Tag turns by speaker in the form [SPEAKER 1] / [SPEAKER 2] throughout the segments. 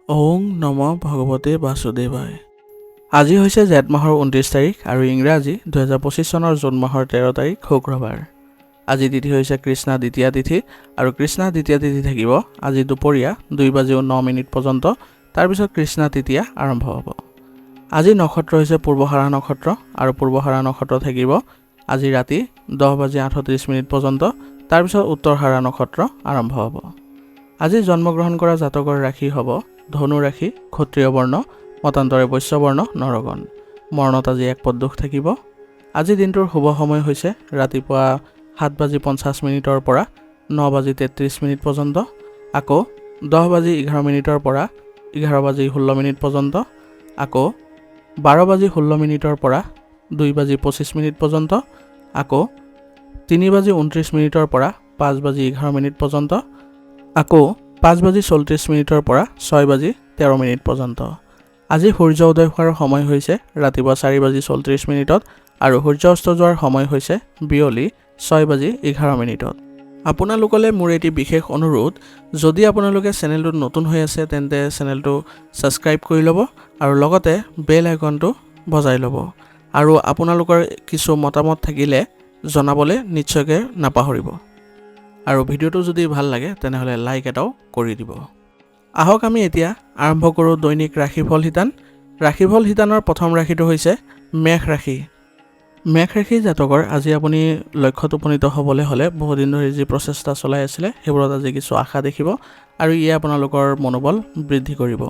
[SPEAKER 1] ওং নম ভগৱতে বাসুদেৱায়। আজি হৈছে জেঠ মাহৰ 29 তাৰিখ আৰু ইংৰাজী 2025 চনৰ জুন মাহৰ 13 তাৰিখ শুক্ৰবাৰ। আজি তিথি হৈছে কৃষ্ণা দ্বিতীয়া তিথি আৰু কৃষ্ণা দ্বিতীয়া তিথি থাকিব আজি দুপৰীয়া 2:09 পৰ্যন্ত। তাৰপিছত কৃষ্ণা তৃতীয়া আৰম্ভ হ'ব। আজি নক্ষত্ৰ হৈছে পূৰ্বহাৰা নক্ষত্ৰ আৰু পূৰ্বহাৰা নক্ষত্ৰ থাকিব আজি ৰাতি 10:38 পৰ্যন্ত। তাৰপিছত উত্তৰহাৰা নক্ষত্ৰ আৰম্ভ হ'ব। আজি জন্মগ্ৰহণ কৰা জাতকৰ ৰাশি হ'ব ধনু ৰাশি, ক্ষত্ৰিয় বৰ্ণ, মতান্তৰে বৈশ্য বৰ্ণ, নৰগণ। মৰণত আজি এক পদ দুখ থাকিব। আজি দিনটোৰ শুভ সময় হৈছে ৰাতিপুৱা 7:50 পৰা 9:33 পৰ্যন্ত, আকৌ 10:11 পৰা 11:16 পৰ্যন্ত, আকৌ 12:16 পৰা 2:25 পৰ্যন্ত, আকৌ 3:29 পৰা 5:11 পৰ্যন্ত, আকৌ 5:34 পৰা 6:13 পৰ্যন্ত। আজি সূৰ্য উদয় হোৱাৰ সময় হৈছে ৰাতিপুৱা 4:34 আৰু সূৰ্য অস্ত যোৱাৰ সময় হৈছে বিয়লি 6:11। আপোনালোকলৈ মোৰ এটি বিশেষ অনুৰোধ, যদি আপোনালোকে চেনেলটোত নতুন হৈ আছে তেন্তে চেনেলটো ছাবস্ক্ৰাইব কৰি ল'ব আৰু লগতে বেল আইকনটো বজাই ল'ব। আৰু আপোনালোকৰ কিছু মতামত থাকিলে জনাবলৈ নিশ্চয়কৈ নাপাহৰিব। আৰু ভিডিঅ'টো যদি ভাল লাগে তেনেহ'লে লাইক এটাও কৰি দিব। আহক আমি এতিয়া আৰম্ভ কৰোঁ দৈনিক ৰাশিফল শিতান। ৰাশিফল শিতানৰ প্ৰথম ৰাশিটো হৈছে মেষ ৰাশি। মেষ ৰাশি জাতকৰ আজি আপুনি লক্ষ্যত উপনীত হ'বলৈ হ'লে বহুদিন ধৰি যি প্ৰচেষ্টা চলাই আছিলে সেইবোৰত আজি কিছু আশা দেখিব আৰু ইয়ে আপোনালোকৰ মনোবল বৃদ্ধি কৰিব।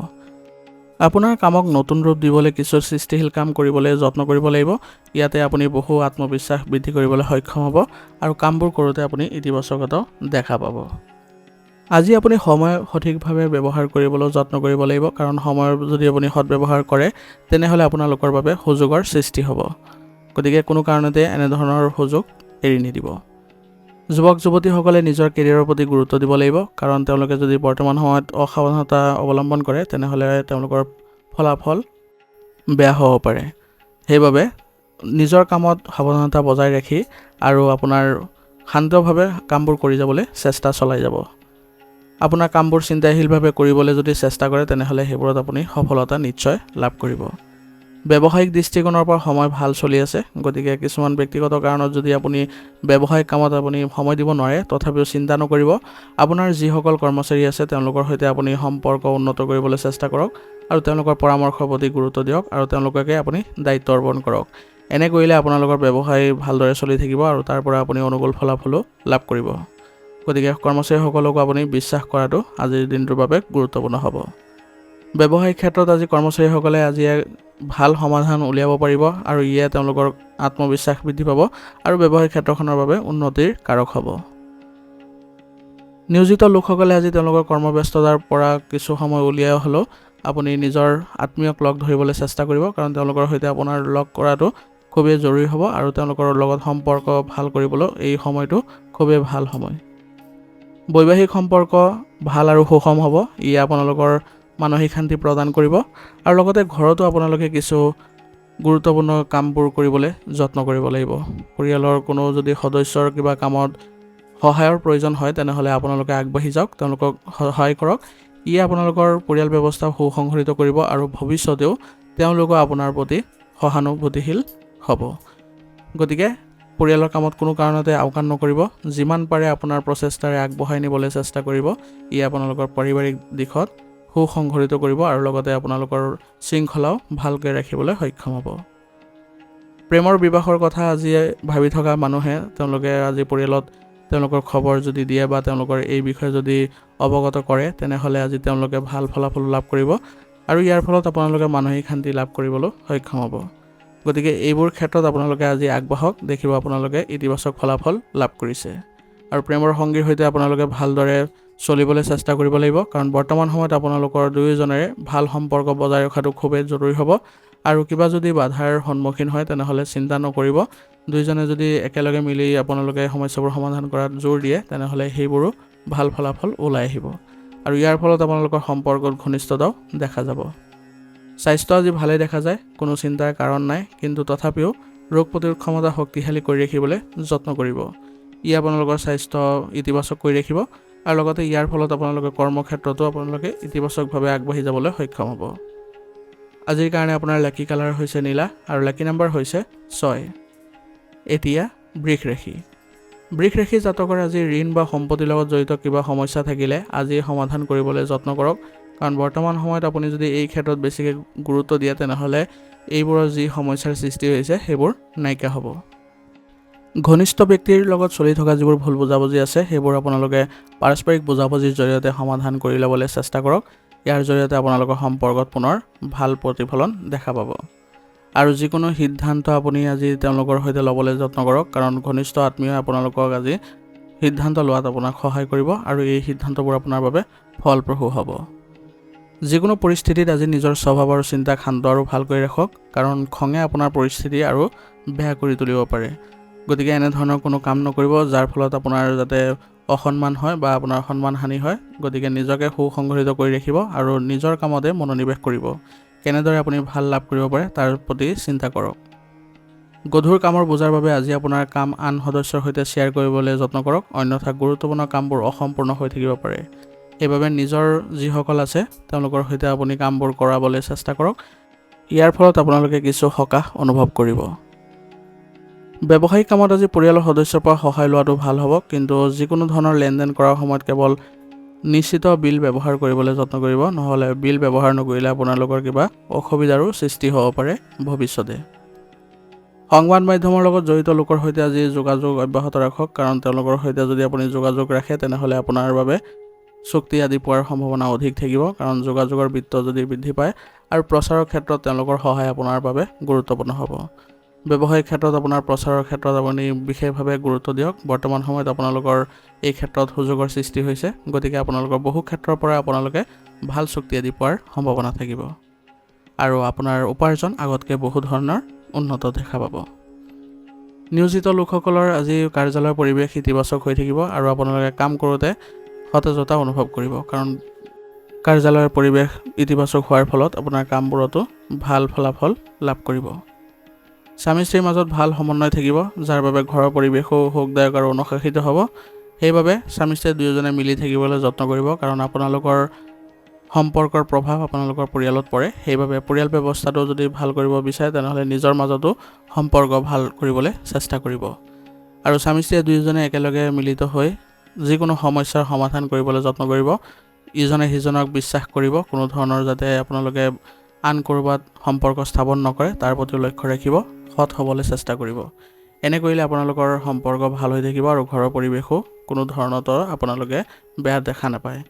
[SPEAKER 1] আপোনাৰ কামক নতুন ৰূপ দিবলৈ কিছু সৃষ্টিশীল কাম কৰিবলৈ যত্ন কৰিব লাগিব। ইয়াতে আপুনি বহু আত্মবিশ্বাস বৃদ্ধি কৰিবলৈ সক্ষম হ'ব আৰু কামবোৰ কৰোঁতে আপুনি ইতিবাচকতাও দেখা পাব। আজি আপুনি সময় সঠিকভাৱে ব্যৱহাৰ কৰিবলৈ যত্ন কৰিব লাগিব, কাৰণ সময়ৰ যদি আপুনি সদব্যৱহাৰ কৰে তেনেহ'লে আপোনালোকৰ বাবে সুযোগৰ সৃষ্টি হ'ব। গতিকে কোনো কাৰণতে এনেধৰণৰ সুযোগ এৰি নিদিব। যুৱক যুৱতীসকলে নিজৰ কেৰিয়াৰৰ প্ৰতি গুৰুত্ব দিব লাগিব, কাৰণ তেওঁলোকে যদি বৰ্তমান সময়ত অসাৱধানতা অৱলম্বন কৰে তেনেহ'লে তেওঁলোকৰ ফলাফল বেয়া হ'ব পাৰে। সেইবাবে নিজৰ কামত সাৱধানতা বজাই ৰাখি আৰু আপোনাৰ শান্তভাৱে কামবোৰ কৰি যাবলৈ চেষ্টা চলাই যাব। আপোনাৰ কামবোৰ চিন্তাশীলভাৱে কৰিবলৈ যদি চেষ্টা কৰে তেনেহ'লে সেইবোৰত আপুনি সফলতা নিশ্চয় লাভ কৰিব। ব্যৱসায়িক দৃষ্টিকোণৰ পৰা সময় ভাল চলি আছে, গতিকে কিছুমান ব্যক্তিগত কাৰণত যদি আপুনি ব্যৱসায়িক কামত আপুনি সময় দিব নোৱাৰে তথাপিও চিন্তা নকৰিব। আপোনাৰ যিসকল কৰ্মচাৰী আছে তেওঁলোকৰ সৈতে আপুনি সম্পৰ্ক উন্নত কৰিবলৈ চেষ্টা কৰক আৰু তেওঁলোকৰ পৰামৰ্শৰ প্ৰতি গুৰুত্ব দিয়ক আৰু তেওঁলোককে আপুনি দায়িত্ব অৰ্পণ কৰক। এনে কৰিলে আপোনালোকৰ ব্যৱসায় ভালদৰে চলি থাকিব আৰু তাৰ পৰা আপুনি অনুকূল ফলাফলো লাভ কৰিব। গতিকে কৰ্মচাৰীসকলকো আপুনি বিশ্বাস কৰাটো আজিৰ দিনটোৰ বাবে গুৰুত্বপূৰ্ণ হ'ব। ব্যৱসায়িক ক্ষেত্ৰত আজি কৰ্মচাৰীসকলে আজি ভাল সমাধান উলিয়াব পাৰিব আৰু ইয়ে তেওঁলোকৰ আত্মবিশ্বাস বৃদ্ধি পাব আৰু ব্যৱসায়িক ক্ষেত্ৰখনৰ বাবে উন্নতিৰ কাৰক হ'ব। নিয়োজিত লোকসকলে আজি তেওঁলোকৰ কৰ্মব্যস্ততাৰ পৰা কিছু সময় উলিয়াই হ'লেও আপুনি নিজৰ আত্মীয়ক লগ ধৰিবলৈ চেষ্টা কৰিব, কাৰণ তেওঁলোকৰ সৈতে আপোনাৰ লগ কৰাটো খুবেই জৰুৰী হ'ব আৰু তেওঁলোকৰ লগত সম্পৰ্ক ভাল কৰিবলৈ এই সময়টো খুবেই ভাল সময়। বৈবাহিক সম্পৰ্ক ভাল আৰু সুষম হ'ব। ইয়ে আপোনালোকৰ মানসিক শান্তি প্ৰদান কৰিব আৰু লগতে ঘৰতো আপোনালোকে কিছু গুৰুত্বপূৰ্ণ কামবোৰ কৰিবলৈ যত্ন কৰিব লাগিব। পৰিয়ালৰ কোনো যদি সদস্যৰ কিবা কামত সহায়ৰ প্ৰয়োজন হয় তেনেহ'লে আপোনালোকে আগবাঢ়ি যাওক, তেওঁলোকক সহায় কৰক। ইয়ে আপোনালোকৰ পৰিয়াল ব্যৱস্থা সুসংগঠিত কৰিব আৰু ভৱিষ্যতেও তেওঁলোকো আপোনাৰ প্ৰতি সহানুভূতিশীল হ'ব। গতিকে পৰিয়ালৰ কামত কোনো কাৰণতে আওকাণ নকৰিব। যিমান পাৰে আপোনাৰ প্ৰচেষ্টাৰে আগবঢ়াই নিবলৈ চেষ্টা কৰিব। ই আপোনালোকৰ পাৰিবাৰিক দিশত সুসংগঠিত কৰিব আৰু লগতে আপোনালোকৰ শৃংখলাও ভালকৈ ৰাখিবলৈ সক্ষম হ'ব। প্ৰেমৰ বিবাহৰ কথা আজি ভাবি থকা মানুহে তেওঁলোকে আজি পৰিয়ালত তেওঁলোকৰ খবৰ যদি দিয়ে বা তেওঁলোকৰ এই বিষয়ে যদি অৱগত কৰে তেনেহ'লে আজি তেওঁলোকে ভাল ফলাফল লাভ কৰিব আৰু ইয়াৰ ফলত আপোনালোকে মানসিক শান্তি লাভ কৰিবলৈ সক্ষম হ'ব। গতিকে এইবোৰ ক্ষেত্ৰত আপোনালোকে আজি আগবাঢ়ক, দেখিব আপোনালোকে ইতিবাচক ফলাফল লাভ কৰিছে। আৰু প্ৰেমৰ সংগীৰ সৈতে আপোনালোকে ভালদৰে চলিবলৈ চেষ্টা কৰিব লাগিব, কাৰণ বৰ্তমান সময়ত আপোনালোকৰ দুয়োজনেৰে ভাল সম্পৰ্ক বজাই ৰখাটো খুবেই জৰুৰী হ'ব। আৰু কিবা যদি বাধাৰ সন্মুখীন হয় তেনেহ'লে চিন্তা নকৰিব। দুয়োজনে যদি একেলগে মিলি আপোনালোকে সমস্যাবোৰ সমাধান কৰাত জোৰ দিয়ে তেনেহ'লে সেইবোৰো ভাল ফলাফল ওলাই আহিব আৰু ইয়াৰ ফলত আপোনালোকৰ সম্পৰ্কত ঘনিষ্ঠতাও দেখা যাব। স্বাস্থ্য আজি ভালেই দেখা যায়, কোনো চিন্তাৰ কাৰণ নাই, কিন্তু তথাপিও ৰোগ প্ৰতিৰোধ ক্ষমতা শক্তিশালী কৰি ৰাখিবলৈ যত্ন কৰিব। ই আপোনালোকৰ স্বাস্থ্য ইতিবাচক কৰি ৰাখিব আৰু লগতে ইয়াৰ ফলত আপোনালোকে কৰ্মক্ষেত্ৰতো আপোনালোকে ইতিবাচকভাৱে আগবাঢ়ি যাবলৈ সক্ষম হ'ব। আজিৰ কাৰণে আপোনাৰ লাকি কালাৰ হৈছে নীলা আৰু লাকি নাম্বাৰ হৈছে 6। এতিয়া বৃষ ৰাশি। বৃষ ৰাশি জাতকৰ আজি ঋণ বা সম্পত্তিৰ লগত জড়িত কিবা সমস্যা থাকিলে আজি সমাধান কৰিবলৈ যত্ন কৰক, কাৰণ বৰ্তমান সময়ত আপুনি যদি এই ক্ষেত্ৰত বেছিকৈ গুৰুত্ব দিয়ে তেনেহ'লে এইবোৰৰ যি সমস্যাৰ সৃষ্টি হৈছে সেইবোৰ নাইকিয়া হ'ব। ঘনিষ্ঠ ব্যক্তিৰ লগত চলি থকা যিবোৰ ভুল বুজাবুজি আছে সেইবোৰ আপোনালোকে পাৰস্পৰিক বুজাবুজিৰ জৰিয়তে সমাধান কৰি ল'বলৈ চেষ্টা কৰক। ইয়াৰ জৰিয়তে আপোনালোকৰ সম্পৰ্কত পুনৰ ভাল প্ৰতিফলন দেখা পাব। আৰু যিকোনো সিদ্ধান্ত আপুনি আজি তেওঁলোকৰ সৈতে ল'বলৈ যত্ন কৰক, কাৰণ ঘনিষ্ঠ আত্মীয়ই আপোনালোকক আজি সিদ্ধান্ত লোৱাত আপোনাক সহায় কৰিব আৰু এই সিদ্ধান্তবোৰ আপোনাৰ বাবে ফলপ্ৰসূ হ'ব। যিকোনো পৰিস্থিতিত আজি নিজৰ স্বভাৱ আৰু চিন্তাক শান্ত আৰু ভাল কৰি ৰাখক, কাৰণ খঙে আপোনাৰ পৰিস্থিতি আৰু বেয়া কৰি তুলিব পাৰে। গতিকে এনেধৰণৰ কোনো কাম নকৰিব যাৰ ফলত আপোনাৰ যাতে অসন্মান হয় বা আপোনাৰ সন্মানহানি হয়। গতিকে নিজকে সুসংগঠিত কৰি ৰাখিব আৰু নিজৰ কামতে মনোনিৱেশ কৰিব। কেনেদৰে আপুনি ভাল লাভ কৰিব পাৰে তাৰ প্ৰতি চিন্তা কৰক। গধুৰ কামৰ বোজাৰ বাবে আজি আপোনাৰ কাম আন সদস্যৰ সৈতে শ্বেয়াৰ কৰিবলৈ যত্ন কৰক, অন্যথা গুৰুত্বপূৰ্ণ কামবোৰ অসম্পূৰ্ণ হৈ থাকিব পাৰে। সেইবাবে নিজৰ যিসকল আছে তেওঁলোকৰ সৈতে আপুনি কামবোৰ কৰাবলৈ চেষ্টা কৰক। ইয়াৰ ফলত আপোনালোকে কিছু সকাহ অনুভৱ কৰিব। ব্যৱসায়িক কামত আজি পৰিয়ালৰ সদস্যৰ পৰা সহায় লোৱাটো ভাল হ'ব, কিন্তু যিকোনো ধৰণৰ লেনদেন কৰাৰ সময়ত কেৱল নিশ্চিত বিল ব্যৱহাৰ কৰিবলৈ যত্ন কৰিব, নহ'লে বিল ব্যৱহাৰ নকৰিলে আপোনালোকৰ কিবা অসুবিধাৰো সৃষ্টি হ'ব পাৰে ভৱিষ্যতে। সংবাদ মাধ্যমৰ লগত জড়িত লোকৰ সৈতে আজি যোগাযোগ অব্যাহত ৰাখক, কাৰণ তেওঁলোকৰ সৈতে যদি আপুনি যোগাযোগ ৰাখে তেনেহ'লে আপোনাৰ বাবে চুক্তি আদি পোৱাৰ সম্ভাৱনা অধিক থাকিব, কাৰণ যোগাযোগৰ বৃত্ত যদি বৃদ্ধি পায় আৰু প্ৰচাৰৰ ক্ষেত্ৰত তেওঁলোকৰ সহায় আপোনাৰ বাবে গুৰুত্বপূৰ্ণ হ'ব। ব্যৱসায়িক ক্ষেত্ৰত আপোনাৰ প্ৰচাৰৰ ক্ষেত্ৰত আপুনি বিশেষভাৱে গুৰুত্ব দিয়ক। বৰ্তমান সময়ত আপোনালোকৰ এই ক্ষেত্ৰত সুযোগৰ সৃষ্টি হৈছে, গতিকে আপোনালোকৰ বহু ক্ষেত্ৰৰ পৰা আপোনালোকে ভাল চুক্তি আদি পোৱাৰ সম্ভাৱনা থাকিব আৰু আপোনাৰ উপাৰ্জন আগতকৈ বহু ধৰণৰ উন্নত দেখা পাব। নিয়োজিত লোকসকলৰ আজি কাৰ্যালয়ৰ পৰিৱেশ ইতিবাচক হৈ থাকিব আৰু আপোনালোকে কাম কৰোঁতে সতেজতা অনুভৱ কৰিব, কাৰণ কাৰ্যালয়ৰ পৰিৱেশ ইতিবাচক হোৱাৰ ফলত আপোনাৰ কামবোৰতো ভাল ফলাফল লাভ কৰিব। স্বামী স্ত্ৰীৰ মাজত ভাল সমন্বয় থাকিব, যাৰ বাবে ঘৰৰ পৰিৱেশো সুখদায়ক আৰু অনুশাসিত হ'ব। সেইবাবে স্বামী স্ত্ৰী দুয়োজনে মিলি থাকিবলৈ যত্ন কৰিব, কাৰণ আপোনালোকৰ সম্পৰ্কৰ প্ৰভাৱ আপোনালোকৰ পৰিয়ালত পৰে। সেইবাবে পৰিয়াল ব্যৱস্থাটো যদি ভাল কৰিব বিচাৰে তেনেহ'লে নিজৰ মাজতো সম্পৰ্ক ভাল কৰিবলৈ চেষ্টা কৰিব। আৰু স্বামী স্ত্ৰীয়ে দুয়োজনে একেলগে মিলিত হৈ যিকোনো সমস্যাৰ সমাধান কৰিবলৈ যত্ন কৰিব। ইজনে সিজনক বিশ্বাস কৰিব, কোনো ধৰণৰ যাতে আপোনালোকে আন ক'ৰবাত সম্পৰ্ক স্থাপন নকৰে তাৰ প্ৰতি লক্ষ্য ৰাখিব, সৎ হ'বলৈ চেষ্টা কৰিব। এনে কৰিলে আপোনালোকৰ সম্পৰ্ক ভাল হৈ থাকিব আৰু ঘৰৰ পৰিৱেশো কোনো ধৰণতো আপোনালোকে বেয়া দেখা নাপায়।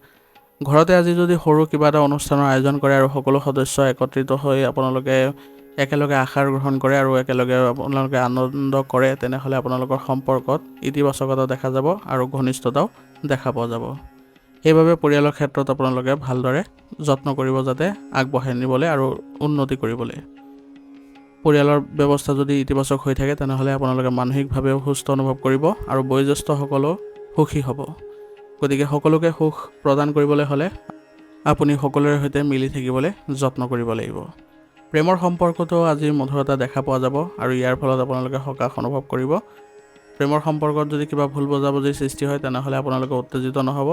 [SPEAKER 1] ঘৰতে আজি যদি সৰু কিবা এটা অনুষ্ঠানৰ আয়োজন কৰে আৰু সকলো সদস্য একত্ৰিত হৈ আপোনালোকে একেলগে আহাৰ গ্ৰহণ কৰে আৰু একেলগে আপোনালোকে আনন্দ কৰে, তেনেহ'লে আপোনালোকৰ সম্পৰ্কত ইতিবাচকতা দেখা যাব আৰু ঘনিষ্ঠতাও দেখা পোৱা যাব। সেইবাবে পৰিয়ালৰ ক্ষেত্ৰত আপোনালোকে ভালদৰে যত্ন কৰিব যাতে আগবঢ়াই নিবলৈ আৰু উন্নতি কৰিবলৈ। পৰিয়ালৰ ব্যৱস্থা যদি ইতিবাচক হৈ থাকে তেনেহ'লে আপোনালোকে মানসিকভাৱেও সুস্থ অনুভৱ কৰিব আৰু বয়োজ্যেষ্ঠসকলো সুখী হ'ব। গতিকে সকলোকে সুখ প্ৰদান কৰিবলৈ হ'লে আপুনি সকলোৰে সৈতে মিলি থাকিবলৈ যত্ন কৰিব লাগিব। প্ৰেমৰ সম্পৰ্কতো আজি মধুৰতা দেখা পোৱা যাব আৰু ইয়াৰ ফলত আপোনালোকে সকাহ অনুভৱ কৰিব। প্ৰেমৰ সম্পৰ্কত যদি কিবা ভুল বুজাবুজিৰ সৃষ্টি হয় তেনেহ'লে আপোনালোকে উত্তেজিত নহ'ব।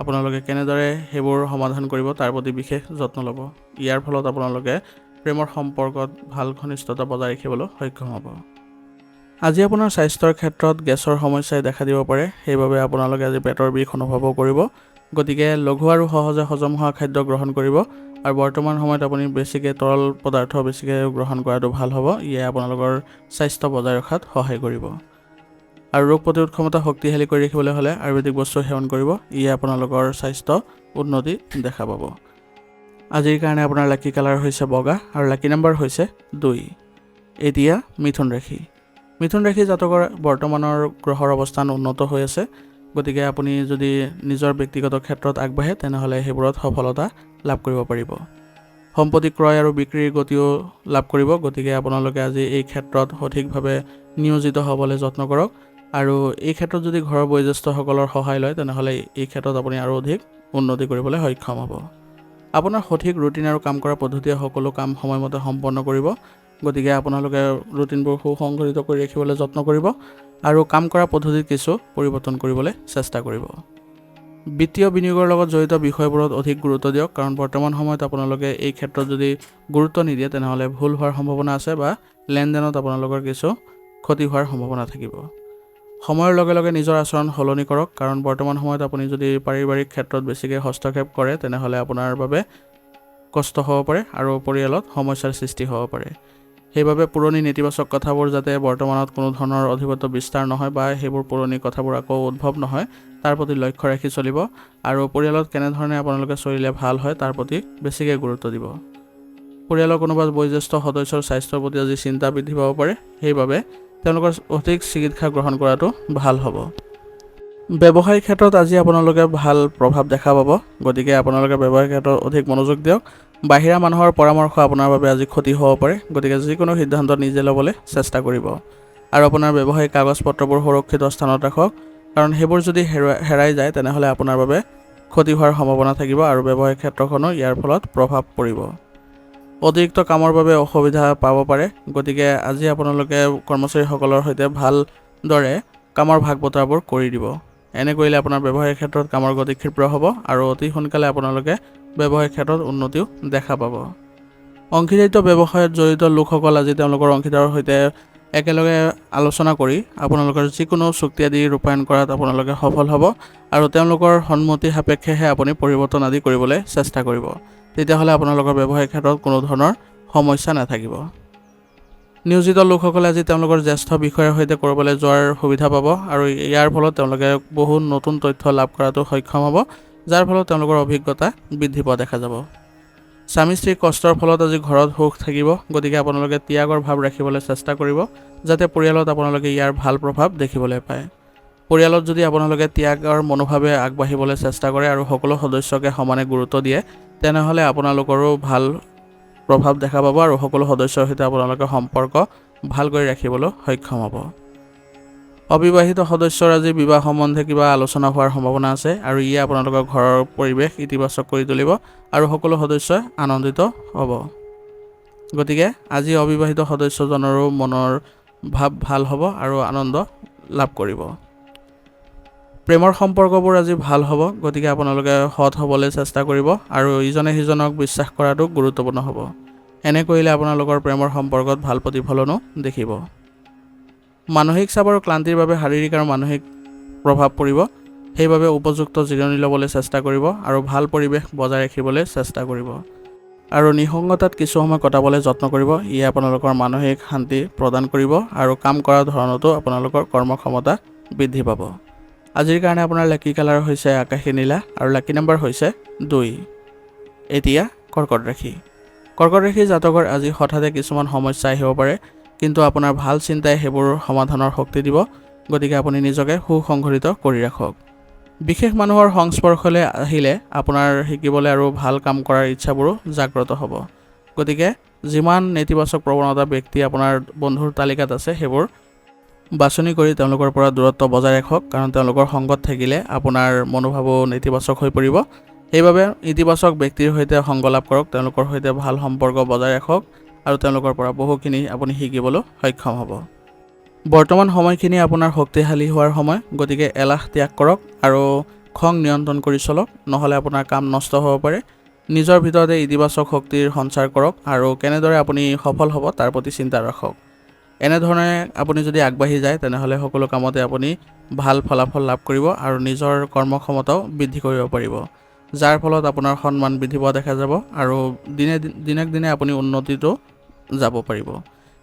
[SPEAKER 1] আপোনালোকে কেনেদৰে সেইবোৰ সমাধান কৰিব তাৰ প্ৰতি বিশেষ যত্ন ল'ব। ইয়াৰ ফলত আপোনালোকে প্ৰেমৰ সম্পৰ্কত ভাল ঘনিষ্ঠতা বজাই ৰাখিবলৈ সক্ষম হ'ব। আজি আপোনাৰ স্বাস্থ্যৰ ক্ষেত্ৰত গেছৰ সমস্যাই দেখা দিব পাৰে, সেইবাবে আপোনালোকে আজি পেটৰ বিষ অনুভৱো কৰিব। গতিকে লঘু আৰু সহজে হজম হোৱা খাদ্য গ্ৰহণ কৰিব আৰু বৰ্তমান সময়ত আপুনি বেছিকৈ তৰল পদাৰ্থ বেছিকৈ গ্ৰহণ কৰাটো ভাল হ'ব। ইয়ে আপোনালোকৰ স্বাস্থ্য বজাই ৰখাত সহায় কৰিব। আৰু ৰোগ প্ৰতিৰোধ ক্ষমতা শক্তিশালী কৰি ৰাখিবলৈ হ'লে আয়ুৰ্বেদিক বস্তু সেৱন কৰিব। ইয়ে আপোনালোকৰ স্বাস্থ্য উন্নতি দেখা পাব। আজিৰ কাৰণে আপোনাৰ লাকি কালাৰ হৈছে বগা আৰু লাকি নাম্বাৰ হৈছে 2। এতিয়া মিথুন ৰাশি। মিথুন ৰাশি জাতকৰ বৰ্তমানৰ গ্ৰহৰ অৱস্থান উন্নত হৈ আছে। গতিকে আপুনি যদি নিজৰ ব্যক্তিগত ক্ষেত্ৰত আগবাঢ়ে তেনেহ'লে সেইবোৰত সফলতা লাভ কৰিব পাৰিব। সম্পত্তি ক্ৰয় আৰু বিক্ৰীৰ গতিও লাভ কৰিব। গতিকে আপোনালোকে আজি এই ক্ষেত্ৰত সঠিকভাৱে নিয়োজিত হ'বলৈ যত্ন কৰক আৰু এই ক্ষেত্ৰত যদি ঘৰৰ বয়োজ্যেষ্ঠসকলৰ সহায় লয় তেনেহ'লে এই ক্ষেত্ৰত আপুনি আৰু অধিক উন্নতি কৰিবলৈ সক্ষম হ'ব। আপোনাৰ সঠিক ৰুটিন আৰু কাম কৰা পদ্ধতিয়ে সকলো কাম সময়মতে সম্পন্ন কৰিব। গতিকে আপোনালোকে ৰুটিনবোৰ সুসংগঠিত কৰি ৰাখিবলৈ যত্ন কৰিব আৰু কাম কৰা পদ্ধতিত কিছু পৰিৱৰ্তন কৰিবলৈ চেষ্টা কৰিব। বিত্তীয় বিনিয়োগৰ লগত জড়িত বিষয়বোৰত অধিক গুৰুত্ব দিয়ক, কাৰণ বৰ্তমান সময়ত আপোনালোকে এই ক্ষেত্ৰত যদি গুৰুত্ব নিদিয়ে তেনেহ'লে ভুল হোৱাৰ সম্ভাৱনা আছে বা লেনদেনত আপোনালোকৰ কিছু ক্ষতি হোৱাৰ সম্ভাৱনা থাকিব। সময়ৰ লগে লগে নিজৰ আচৰণ সলনি কৰক, কাৰণ বৰ্তমান সময়ত আপুনি যদি পাৰিবাৰিক ক্ষেত্ৰত বেছিকৈ হস্তক্ষেপ কৰে তেনেহ'লে আপোনাৰ বাবে কষ্ট হ'ব পাৰে আৰু পৰিয়ালত সমস্যাৰ সৃষ্টি হ'ব পাৰে। সেইবাবে পুৰণি নেতিবাচক কথাবোৰ যাতে বৰ্তমানত কোনো ধৰণৰ অধিপত্য বিস্তাৰ নহয় বা সেইবোৰ পুৰণি কথাবোৰ আকৌ উদ্ভৱ নহয় তাৰ প্ৰতি লক্ষ্য ৰাখি চলিব আৰু পৰিয়ালত কেনেধৰণে আপোনালোকে চলিলে ভাল হয় তাৰ প্ৰতি বেছিকৈ গুৰুত্ব দিব। পৰিয়ালৰ কোনোবা বয়োজ্যেষ্ঠ সদস্যৰ স্বাস্থ্যৰ প্ৰতি আজি চিন্তা বৃদ্ধি পাব পাৰে, সেইবাবে তেওঁলোকৰ অধিক চিকিৎসা গ্ৰহণ কৰাটো ভাল হ'ব। ব্যৱসায়িক ক্ষেত্ৰত আজি আপোনালোকে ভাল প্ৰভাৱ দেখা পাব, গতিকে আপোনালোকে ব্যৱসায়িক ক্ষেত্ৰত অধিক মনোযোগ দিয়ক। বাহিৰা মানুহৰ পৰামৰ্শ আপোনাৰ বাবে আজি ক্ষতি হ'ব পাৰে, গতিকে যিকোনো সিদ্ধান্ত নিজে ল'বলৈ চেষ্টা কৰিব আৰু আপোনাৰ ব্যৱসায়িক কাগজ পত্ৰবোৰ সুৰক্ষিত স্থানত ৰাখক, কাৰণ সেইবোৰ যদি হেৰাই যায় তেনেহ'লে আপোনাৰ বাবে ক্ষতি হোৱাৰ সম্ভাৱনা থাকিব আৰু ব্যৱসায়িক ক্ষেত্ৰখনো ইয়াৰ ফলত প্ৰভাৱ পৰিব। অতিৰিক্ত কামৰ বাবে অসুবিধা পাব পাৰে, গতিকে আজি আপোনালোকে কৰ্মচাৰীসকলৰ সৈতে ভালদৰে কামৰ ভাগ বতৰাবোৰ কৰি দিব। এনে কৰিলে আপোনাৰ ব্যৱসায়িক ক্ষেত্ৰত কামৰ গতি ক্ষীপ্ৰ হ'ব আৰু অতি সোনকালে আপোনালোকে ব্যৱসায়িক ক্ষেত্ৰত উন্নতিও দেখা পাব। অংশীদাৰিত্ব ব্যৱসায়ত জড়িত লোকসকল আজি তেওঁলোকৰ অংশীদাৰৰ সৈতে একেলগে আলোচনা কৰি আপোনালোকৰ যিকোনো চুক্তি আদি ৰূপায়ণ কৰাত আপোনালোকে সফল হ'ব আৰু তেওঁলোকৰ সন্মতি সাপেক্ষেহে আপুনি পৰিৱৰ্তন আদি কৰিবলৈ চেষ্টা কৰিব। তেতিয়াহ'লে আপোনালোকৰ ব্যৱসায়িক ক্ষেত্ৰত কোনো ধৰণৰ সমস্যা নাথাকিব। নিয়োজিত লোকসকলে আজি তেওঁলোকৰ জ্যেষ্ঠ বিষয়াৰ সৈতে ক'ৰবালৈ যোৱাৰ সুবিধা পাব আৰু ইয়াৰ ফলত তেওঁলোকে বহু নতুন তথ্য লাভ কৰাটো সক্ষম হ'ব, যাৰ ফলত তেওঁলোকৰ অভিজ্ঞতা বৃদ্ধি পোৱা দেখা যাব। স্বামী স্ত্ৰীৰ কষ্টৰ ফলত আজি ঘৰত সুখ থাকিব, গতিকে আপোনালোকে ত্যাগৰ ভাৱ ৰাখিবলৈ চেষ্টা কৰিব যাতে পৰিয়ালত আপোনালোকে ইয়াৰ ভাল প্ৰভাৱ দেখিবলৈ পায়। পৰিয়ালত যদি আপোনালোকে ত্যাগৰ মনোভাৱে আগবাঢ়িবলৈ চেষ্টা কৰে আৰু সকলো সদস্যকে সমানে গুৰুত্ব দিয়ে তেনেহ'লে আপোনালোকৰো ভাল প্ৰভাৱ দেখা পাব আৰু সকলো সদস্যৰ সৈতে আপোনালোকে সম্পৰ্ক ভাল কৰি ৰাখিবলৈ সক্ষম হ'ব। অবিবাহিত সদস্যৰ আজি বিবাহ সম্বন্ধে কিবা আলোচনা হোৱাৰ সম্ভাৱনা আছে আৰু ইয়ে আপোনালোকৰ ঘৰৰ পৰিৱেশ ইতিবাচক কৰি তুলিব আৰু সকলো সদস্যই আনন্দিত হ'ব। গতিকে আজি অবিবাহিত সদস্যজনৰো মনৰ ভাৱ ভাল হ'ব আৰু আনন্দ লাভ কৰিব। প্ৰেমৰ সম্পৰ্কবোৰ আজি ভাল হ'ব, গতিকে আপোনালোকে সৎ হ'বলৈ চেষ্টা কৰিব আৰু ইজনে সিজনক বিশ্বাস কৰাটো গুৰুত্বপূৰ্ণ হ'ব। এনে কৰিলে আপোনালোকৰ প্ৰেমৰ সম্পৰ্কত ভাল প্ৰতিফলনো দেখিব। মানসিক চাপ আৰু ক্লান্তিৰ বাবে শাৰীৰিক আৰু মানসিক প্ৰভাৱ পৰিব, সেইবাবে উপযুক্ত জিৰণি ল'বলৈ চেষ্টা কৰিব আৰু ভাল পৰিৱেশ বজাই ৰাখিবলৈ চেষ্টা কৰিব আৰু নিসংগতাত কিছু সময় কটাবলৈ যত্ন কৰিব। ইয়ে আপোনালোকৰ মানসিক শান্তি প্ৰদান কৰিব আৰু কাম কৰাৰ ধৰণতো আপোনালোকৰ কৰ্মক্ষমতা বৃদ্ধি পাব। আজিৰ কাৰণে আপোনাৰ লাকি কালাৰ হৈছে আকাশী নীলা আৰু লাকি নম্বৰ হৈছে 2। এতিয়া কৰ্কট ৰাশি। কৰ্কট ৰাশিৰ জাতকৰ আজি হঠাতে কিছুমান সমস্যা আহিব পাৰে, কিন্তু আপোনাৰ ভাল চিন্তাই সেইবোৰ সমাধানৰ শক্তি দিব, গতিকে আপুনি নিজকে সুসংগঠিত কৰি ৰাখক। বিশেষ মানুহৰ সংস্পৰ্শলৈ আহিলে আপোনাৰ শিকিবলৈ আৰু ভাল কাম কৰাৰ ইচ্ছাবোৰো জাগ্ৰত হ'ব, গতিকে যিমান নেতিবাচক প্ৰৱণতা ব্যক্তি আপোনাৰ বন্ধুৰ তালিকাত আছে সেইবোৰ বাছনি কৰি তেওঁলোকৰ পৰা দূৰত্ব বজাই ৰাখক, কাৰণ তেওঁলোকৰ সংগত থাকিলে আপোনাৰ মনোভাৱো নেতিবাচক হৈ পৰিব। সেইবাবে ইতিবাচক ব্যক্তিৰ সৈতে সংগ লাভ কৰক, তেওঁলোকৰ সৈতে ভাল সম্পৰ্ক বজাই ৰাখক আৰু তেওঁলোকৰ পৰা বহুখিনি আপুনি শিকিবলৈ সক্ষম হ'ব। বৰ্তমান সময়খিনি আপোনাৰ শক্তিশালী হোৱাৰ সময়, গতিকে এলাহ ত্যাগ কৰক আৰু খং নিয়ন্ত্ৰণ কৰি চলক, নহ'লে আপোনাৰ কাম নষ্ট হ'ব পাৰে। নিজৰ ভিতৰতে ইতিবাচক শক্তিৰ সঞ্চাৰ কৰক আৰু কেনেদৰে আপুনি সফল হ'ব তাৰ প্ৰতি চিন্তা ৰাখক। এনেধৰণে আপুনি যদি আগবাঢ়ি যায় তেনেহ'লে সকলো কামতে আপুনি ভাল ফলাফল লাভ কৰিব আৰু নিজৰ কৰ্মক্ষমতাও বৃদ্ধি কৰিব পাৰিব, যাৰ ফলত আপোনাৰ সন্মান বৃদ্ধি পোৱা দেখা যাব আৰু দিনক দিনে আপুনি উন্নতিটো যাব পাৰিব।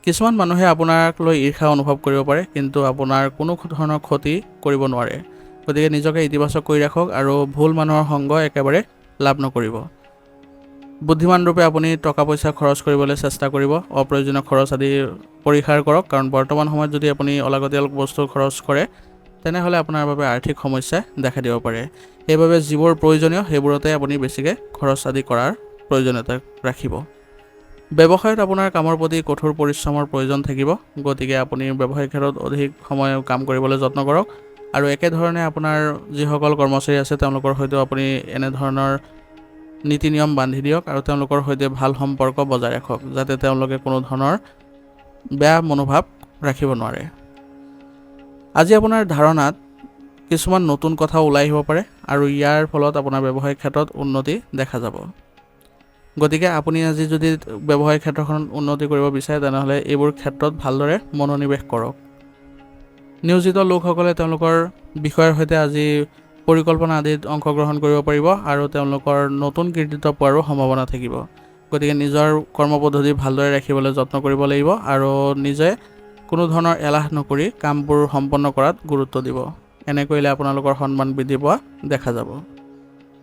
[SPEAKER 1] কিছুমান মানুহে আপোনাক লৈ ঈৰ্ষা অনুভৱ কৰিব পাৰে, কিন্তু আপোনাৰ কোনো ধৰণৰ ক্ষতি কৰিব নোৱাৰে, গতিকে নিজকে ইতিবাচক কৰি ৰাখক আৰু ভুল মানুহৰ সংগ একেবাৰে লাভ নকৰিব। বুদ্ধিমান ৰূপে আপুনি টকা পইচা খৰচ কৰিবলৈ চেষ্টা কৰিব, অপ্ৰয়োজনীয় খৰচ আদি পৰিহাৰ কৰক, কাৰণ বৰ্তমান সময়ত যদি আপুনি অলাগতিয়াল বস্তু খৰচ কৰে তেনেহ'লে আপোনাৰ বাবে আৰ্থিক সমস্যাই দেখা দিব পাৰে। সেইবাবে যিবোৰ প্ৰয়োজনীয় সেইবোৰতে আপুনি বেছিকৈ খৰচ আদি কৰাৰ প্ৰয়োজনীয়তা ৰাখিব। ব্যৱসায়ত আপোনাৰ কামৰ প্ৰতি কঠোৰ পৰিশ্ৰমৰ প্ৰয়োজন থাকিব, গতিকে আপুনি ব্যৱসায়িক ক্ষেত্ৰত অধিক সময় কাম কৰিবলৈ যত্ন কৰক আৰু একেধৰণে আপোনাৰ যিসকল কৰ্মচাৰী আছে তেওঁলোকৰ সৈতেও আপুনি এনেধৰণৰ নীতি নিয়ম বান্ধি দিয়ক আৰু তেওঁলোকৰ সৈতে ভাল সম্পৰ্ক বজাই ৰাখক, যাতে তেওঁলোকে কোনো ধৰণৰ বেয়া মনোভাৱ ৰাখিব নোৱাৰে। আজি আপোনাৰ ধাৰণাত কিছুমান নতুন কথা ওলাই আহিব পাৰে আৰু ইয়াৰ ফলত আপোনাৰ ব্যৱসায়িক ক্ষেত্ৰত উন্নতি দেখা যাব। গতিকে আপুনি আজি যদি ব্যৱসায়িক ক্ষেত্ৰখন উন্নতি কৰিব বিচাৰে তেনেহ'লে এইবোৰ ক্ষেত্ৰত ভালদৰে মনোনিৱেশ কৰক। নিয়োজিত লোকসকলে তেওঁলোকৰ বিষয়ৰ সৈতে আজি পৰিকল্পনা আদিত অংশগ্ৰহণ কৰিব পাৰিব আৰু তেওঁলোকৰ নতুন কৃতিত্ব পোৱাৰো সম্ভাৱনা থাকিব। গতিকে নিজৰ কৰ্মপদ্ধতি ভালদৰে ৰাখিবলৈ যত্ন কৰিব লাগিব আৰু নিজে কোনো ধৰণৰ এলাহ নকৰি কামবোৰ সম্পন্ন কৰাত গুৰুত্ব দিব। এনে কৰিলে আপোনালোকৰ সন্মান বৃদ্ধি পোৱা দেখা যাব।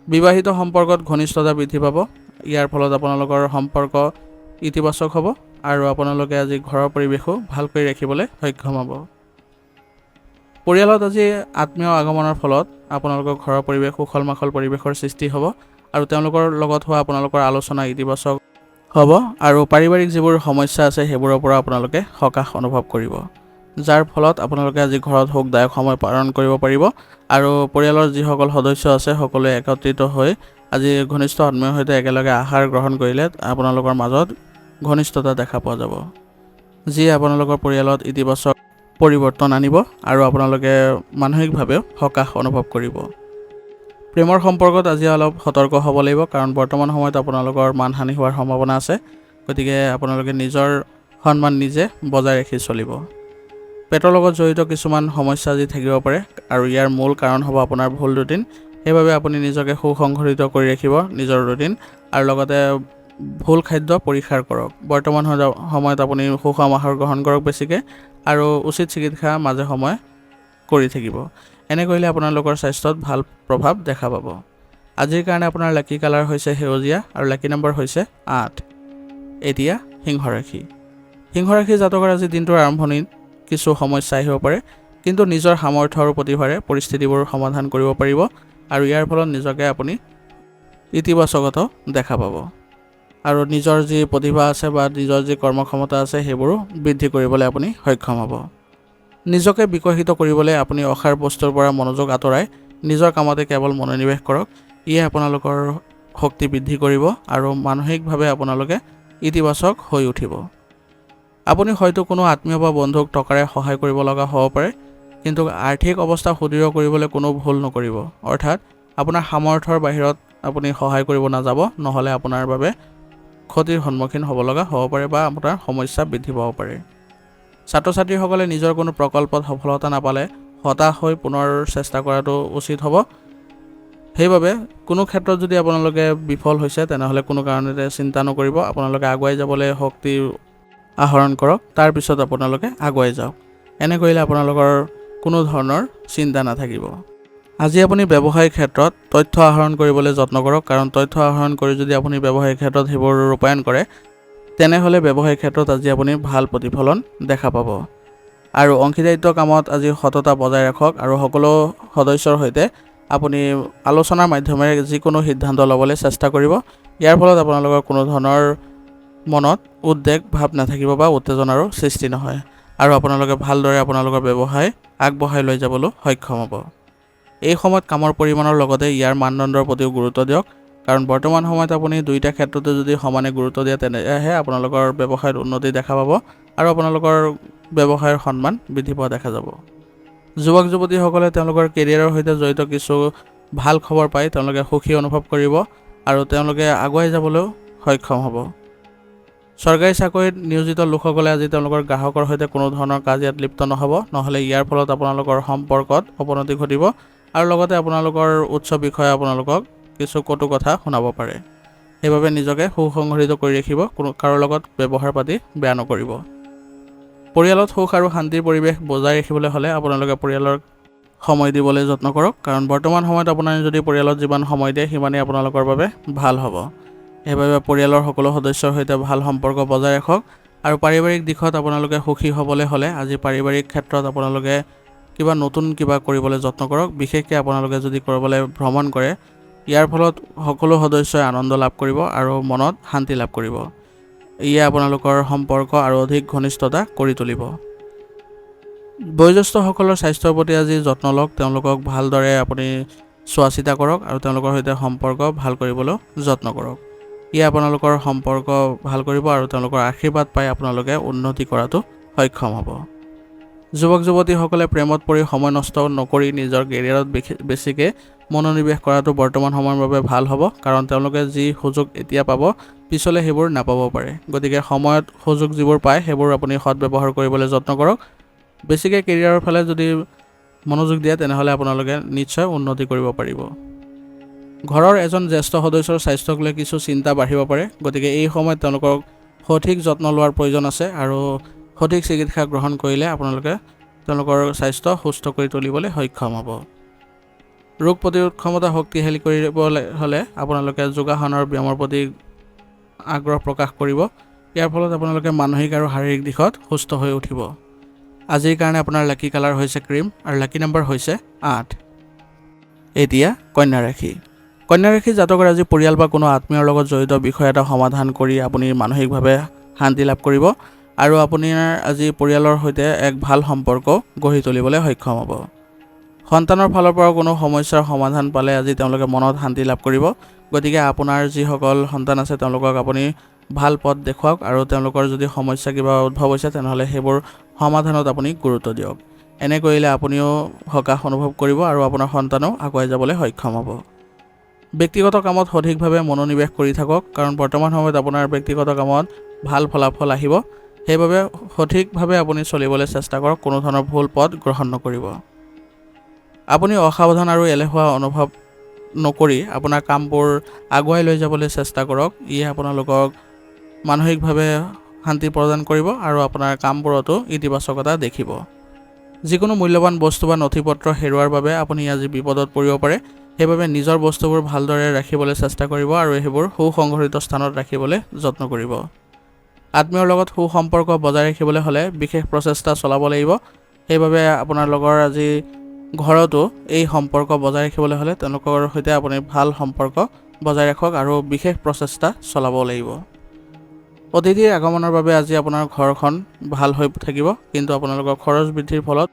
[SPEAKER 1] বিবাহিত সম্পৰ্কত ঘনিষ্ঠতা বৃদ্ধি পাব। ইয়াৰ ফলত আপোনালোকৰ সম্পৰ্ক ইতিবাচক হ'ব আৰু আপোনালোকে আজি ঘৰৰ পৰিৱেশো ভালকৈ ৰাখিবলৈ সক্ষম হ'ব। পৰিয়ালত আজি আত্মীয় আগমনৰ ফলত আপোনালোকৰ ঘৰৰ পৰিৱেশ সুখল মাখল পৰিৱেশৰ সৃষ্টি হ'ব আৰু তেওঁলোকৰ লগত হোৱা আপোনালোকৰ আলোচনা ইতিবাচক হ'ব আৰু পাৰিবাৰিক যিবোৰ সমস্যা আছে সেইবোৰৰ পৰা আপোনালোকে সকাহ অনুভৱ কৰিব, যাৰ ফলত আপোনালোকে আজি ঘৰত সুখদায়ক সময় পালন কৰিব পাৰিব আৰু পৰিয়ালৰ যিসকল সদস্য আছে সকলোৱে একত্ৰিত হৈ আজি ঘনিষ্ঠ আত্মীয়ৰ সৈতে একেলগে আহাৰ গ্ৰহণ কৰিলে আপোনালোকৰ মাজত ঘনিষ্ঠতা দেখা পোৱা যাব, যি আপোনালোকৰ পৰিয়ালত ইতিবাচক পৰিৱৰ্তন আনিব আৰু আপোনালোকে মানসিকভাৱেও সকাহ অনুভৱ কৰিব। প্ৰেমৰ সম্পৰ্কত আজি অলপ সতৰ্ক হ'ব লাগিব, কাৰণ বৰ্তমান সময়ত আপোনালোকৰ মানহানি হোৱাৰ সম্ভাৱনা আছে। গতিকে আপোনালোকে নিজৰ সন্মান নিজে বজাই ৰাখি চলিব। পেটৰ লগত জড়িত কিছুমান সমস্যা আজি থাকিব পাৰে আৰু ইয়াৰ মূল কাৰণ হ'ব আপোনাৰ ভুল ৰুটিন। সেইবাবে আপুনি নিজকে সুসংগঠিত কৰি ৰাখিব নিজৰ ৰুটিন আৰু লগতে ভুল খাদ্য পৰিহাৰ কৰক। বৰ্তমান সময়ত আপুনি সুষম আহাৰ গ্ৰহণ কৰক বেছিকৈ আৰু উচিত চিকিৎসা মাজে সময়ে কৰি থাকিব। এনে কৰিলে আপোনালোকৰ স্বাস্থ্যত ভাল প্ৰভাৱ দেখা পাব। আজিৰ কাৰণে আপোনাৰ লাকি কালাৰ হৈছে সেউজীয়া আৰু লাকি নম্বৰ হৈছে 8। এতিয়া সিংহ ৰাশি। সিংহ ৰাশি জাতকৰ আজি দিনটোৰ আৰম্ভণিত কিছু সমস্যা আহিব পাৰে, কিন্তু নিজৰ সামৰ্থ্য আৰু প্ৰতিভাৰে পৰিস্থিতিবোৰ সমাধান কৰিব পাৰিব আৰু ইয়াৰ ফলত নিজকে আপুনি ইতিবাচকতা দেখা পাব আৰু নিজৰ যি প্ৰতিভা আছে বা নিজৰ যি কৰ্মক্ষমতা আছে সেইবোৰো বৃদ্ধি কৰিবলৈ আপুনি সক্ষম হ'ব। নিজকে বিকশিত কৰিবলৈ আপুনি অসাৰ বস্তুৰ পৰা মনোযোগ আঁতৰাই নিজৰ কামতে কেৱল মনোনিৱেশ কৰক। ইয়ে আপোনালোকৰ শক্তি বৃদ্ধি কৰিব আৰু মানসিকভাৱে আপোনালোকে ইতিবাচক হৈ উঠিব। আপুনি হয়তো কোনো আত্মীয় বা বন্ধুক টকাৰে সহায় কৰিব লগা হ'ব পাৰে, কিন্তু আৰ্থিক অৱস্থা সুদৃঢ় কৰিবলৈ কোনো ভুল নকৰিব। অৰ্থাৎ আপোনাৰ সামৰ্থ্যৰ বাহিৰত আপুনি সহায় কৰিব নাযাব, নহ'লে আপোনাৰ বাবে ক্ষতিৰ সন্মুখীন হ'ব লগা হ'ব পাৰে বা আপোনাৰ সমস্যা বৃদ্ধি পাব পাৰে। ছাত্ৰ ছাত্ৰীসকলে নিজৰ কোনো প্ৰকল্পত সফলতা নাপালে হতাশ হৈ পুনৰ চেষ্টা কৰাটো উচিত হ'ব। সেইবাবে কোনো ক্ষেত্ৰত যদি আপোনালোকে বিফল হৈছে তেনেহ'লে কোনো কাৰণতে চিন্তা নকৰিব। আপোনালোকে আগুৱাই যাবলৈ শক্তি আহৰণ কৰক, তাৰপিছত আপোনালোকে আগুৱাই যাওক। এনে কৰিলে আপোনালোকৰ কোনো ধৰণৰ চিন্তা নাথাকিব। আজি আপুনি ব্যৱসায়িক ক্ষেত্ৰত তথ্য আহৰণ কৰিবলৈ যত্ন কৰক, কাৰণ তথ্য আহৰণ কৰি যদি আপুনি ব্যৱসায়িক ক্ষেত্ৰত সেইবোৰ ৰূপায়ণ কৰে তেনেহ'লে ব্যৱসায়িক ক্ষেত্ৰত আজি আপুনি ভাল প্ৰতিফলন দেখা পাব। আৰু অংশীদাৰিত্ব কামত আজি সততা বজাই ৰাখক আৰু সকলো সদস্যৰ সৈতে আপুনি আলোচনাৰ মাধ্যমেৰে যিকোনো সিদ্ধান্ত ল'বলৈ চেষ্টা কৰিব। ইয়াৰ ফলত আপোনালোকৰ কোনো ধৰণৰ মনত উদ্বেগ ভাৱ নাথাকিব বা উত্তেজনাৰো সৃষ্টি নহয় আৰু আপোনালোকে ভালদৰে আপোনালোকৰ ব্যৱসায় আগবঢ়াই লৈ যাবলৈ সক্ষম হ'ব। এই সময়ত কামৰ পৰিমাণৰ লগতে ইয়াৰ মানদণ্ডৰ প্ৰতিও গুৰুত্ব দিয়ক, কাৰণ বৰ্তমান সময়ত আপুনি দুয়োটা ক্ষেত্ৰতে যদি সমানে গুৰুত্ব দিয়ে তেনেহে আপোনালোকৰ ব্যৱসায়ত উন্নতি দেখা পাব আৰু আপোনালোকৰ ব্যৱসায়ৰ সন্মান বৃদ্ধি পোৱা দেখা যাব। যুৱক যুৱতীসকলে তেওঁলোকৰ কেৰিয়াৰৰ সৈতে জড়িত কিছু ভাল খবৰ পাই তেওঁলোকে সুখী অনুভৱ কৰিব আৰু তেওঁলোকে আগুৱাই যাবলৈও সক্ষম হ'ব। চৰকাৰী চাকৰিত নিয়োজিত লোকসকলে আজি তেওঁলোকৰ গ্ৰাহকৰ সৈতে কোনো ধৰণৰ কাজিয়াত লিপ্ত নহ'ব, নহ'লে ইয়াৰ ফলত আপোনালোকৰ সম্পৰ্কত অৱনতি ঘটিব আৰু লগতে আপোনালোকৰ উচ্চ বিষয়ে আপোনালোকক কিছু কটু কথা শুনাব পাৰে। সেইবাবে নিজকে সুসংগঠিত কৰি ৰাখিব, কোনো কাৰো লগত ব্যৱহাৰ পাতি বেয়া নকৰিব। পৰিয়ালত সুখ আৰু শান্তিৰ পৰিৱেশ বজাই ৰাখিবলৈ হ'লে আপোনালোকে পৰিয়ালৰ সময় দিবলৈ যত্ন কৰক, কাৰণ বৰ্তমান সময়ত আপোনাৰ যদি পৰিয়ালত যিমান সময় দিয়ে সিমানেই আপোনালোকৰ বাবে ভাল হ'ব। সেইবাবে পৰিয়ালৰ সকলো সদস্যৰ সৈতে ভাল সম্পৰ্ক বজাই ৰাখক আৰু পাৰিবাৰিক দিশত আপোনালোকে সুখী হ'বলৈ হ'লে আজি পাৰিবাৰিক ক্ষেত্ৰত আপোনালোকে নতুন কিবা কৰিবলৈ যত্ন কৰক। বিশেষকৈ আপোনালোকে যদি ক'ৰবালৈ ভ্ৰমণ কৰে, ইয়াৰ ফলত সকলো সদস্যই আনন্দ লাভ কৰিব আৰু মনত শান্তি লাভ কৰিব। ইয়ে আপোনালোকৰ সম্পৰ্ক আৰু অধিক ঘনিষ্ঠতা কৰি তুলিব। বয়োজ্যেষ্ঠসকলৰ স্বাস্থ্যৰ প্ৰতি আজি যত্ন লওক, তেওঁলোকক ভালদৰে আপুনি চোৱা চিতা কৰক আৰু তেওঁলোকৰ সৈতে সম্পৰ্ক ভাল কৰিবলৈ যত্ন কৰক। ইয়ে আপোনালোকৰ সম্পৰ্ক ভাল কৰিব আৰু তেওঁলোকৰ আশীৰ্বাদ পাই আপোনালোকে উন্নতি কৰাটো সক্ষম হ'ব। যুৱক যুৱতীসকলে প্ৰেমত পৰি সময় নষ্ট নকৰি নিজৰ কেৰিয়াৰত বেছিকৈ মনোনিৱেশ কৰাটো বৰ্তমান সময়ৰ বাবে ভাল হ'ব, কাৰণ তেওঁলোকে যি সুযোগ এতিয়া পাব পিছলৈ সেইবোৰ নাপাব পাৰে। গতিকে সময়ত সুযোগ যিবোৰ পায় সেইবোৰ আপুনি সৎব্যৱহাৰ কৰিবলৈ যত্ন কৰক। বেছিকৈ কেৰিয়াৰৰ ফালে যদি মনোযোগ দিয়ে তেনেহ'লে আপোনালোকে নিশ্চয় উন্নতি কৰিব পাৰিব। ঘৰৰ এজন জ্যেষ্ঠ সদস্যৰ স্বাস্থ্যক লৈ কিছু চিন্তা বাঢ়িব পাৰে, গতিকে এই সময়ত তেওঁলোকক সঠিক যত্ন লোৱাৰ প্ৰয়োজন আছে আৰু সঠিক চিকিৎসা গ্ৰহণ কৰিলে আপোনালোকে তেওঁলোকৰ স্বাস্থ্য সুস্থ কৰি তুলিবলৈ সক্ষম হ'ব। ৰোগ প্ৰতিৰোধ ক্ষমতা শক্তিশালী কৰিবলৈ হ'লে আপোনালোকে যোগাসনৰ ব্যায়ামৰ প্ৰতি আগ্ৰহ প্ৰকাশ কৰিব। ইয়াৰ ফলত আপোনালোকে মানসিক আৰু শাৰীৰিক দিশত সুস্থ হৈ উঠিব। আজিৰ কাৰণে আপোনাৰ লাকি কালাৰ হৈছে ক্ৰীম আৰু লাকি নম্বৰ হৈছে 8। এতিয়া কন্যা ৰাশি। কন্যা ৰাশি জাতকৰ আজি পৰিয়াল বা কোনো আত্মীয়ৰ লগত জড়িত বিষয় এটা সমাধান কৰি আপুনি মানসিকভাৱে শান্তি লাভ কৰিব আৰু আপোনাৰ আজি পৰিয়ালৰ সৈতে এক ভাল সম্পৰ্ক গঢ়ি তুলিবলৈ সক্ষম হ'ব। সন্তানৰ ফালৰ পৰা কোনো সমস্যাৰ সমাধান পালে আজি তেওঁলোকে মনত শান্তি লাভ কৰিব। গতিকে আপোনাৰ যিসকল সন্তান আছে তেওঁলোকক আপুনি ভাল পথ দেখুৱাওক আৰু তেওঁলোকৰ যদি সমস্যা কিবা উদ্ভৱ হৈছে তেনেহ'লে সেইবোৰ সমাধানত আপুনি গুৰুত্ব দিয়ক। এনে কৰিলে আপুনিও সকাহ অনুভৱ কৰিব আৰু আপোনাৰ সন্তানেও আগুৱাই যাবলৈ সক্ষম হ'ব। ব্যক্তিগত কামত সঠিকভাৱে মনোনিৱেশ কৰি থাকক, কাৰণ বৰ্তমান সময়ত আপোনাৰ ব্যক্তিগত কামত ভাল ফলাফল আহিব। সেইবাবে সঠিকভাৱে আপুনি চলিবলৈ চেষ্টা কৰক, কোনো ধৰণৰ ভুল পথ গ্ৰহণ নকৰিব। আপুনি অসাৱধান আৰু এলেহুৱা অনুভৱ নকৰি আপোনাৰ কামবোৰ আগুৱাই লৈ যাবলৈ চেষ্টা কৰক। ইয়ে আপোনালোকক মানসিকভাৱে শান্তি প্ৰদান কৰিব আৰু আপোনাৰ কামবোৰতো ইতিবাচকতা দেখিব। যিকোনো মূল্যৱান বস্তু বা নথি পত্ৰ হেৰুৱাৰ বাবে আপুনি আজি বিপদত পৰিব পাৰে। সেইবাবে নিজৰ বস্তুবোৰ ভালদৰে ৰাখিবলৈ চেষ্টা কৰিব আৰু সেইবোৰ সুসংগঠিত স্থানত ৰাখিবলৈ যত্ন কৰিব। আত্মীয়ৰ লগত সুসম্পৰ্ক বজাই ৰাখিবলৈ হ'লে বিশেষ প্ৰচেষ্টা চলাব লাগিব। সেইবাবে আপোনাৰ লগৰ আজি ঘৰতো এই সম্পৰ্ক বজাই ৰাখিবলৈ হ'লে তেওঁলোকৰ সৈতে আপুনি ভাল সম্পৰ্ক বজাই ৰাখক আৰু বিশেষ প্ৰচেষ্টা চলাব লাগিব। অতিথিৰ আগমনৰ বাবে আজি আপোনাৰ ঘৰখন ভাল হৈ থাকিব, কিন্তু আপোনালোকৰ খৰচ বৃদ্ধিৰ ফলত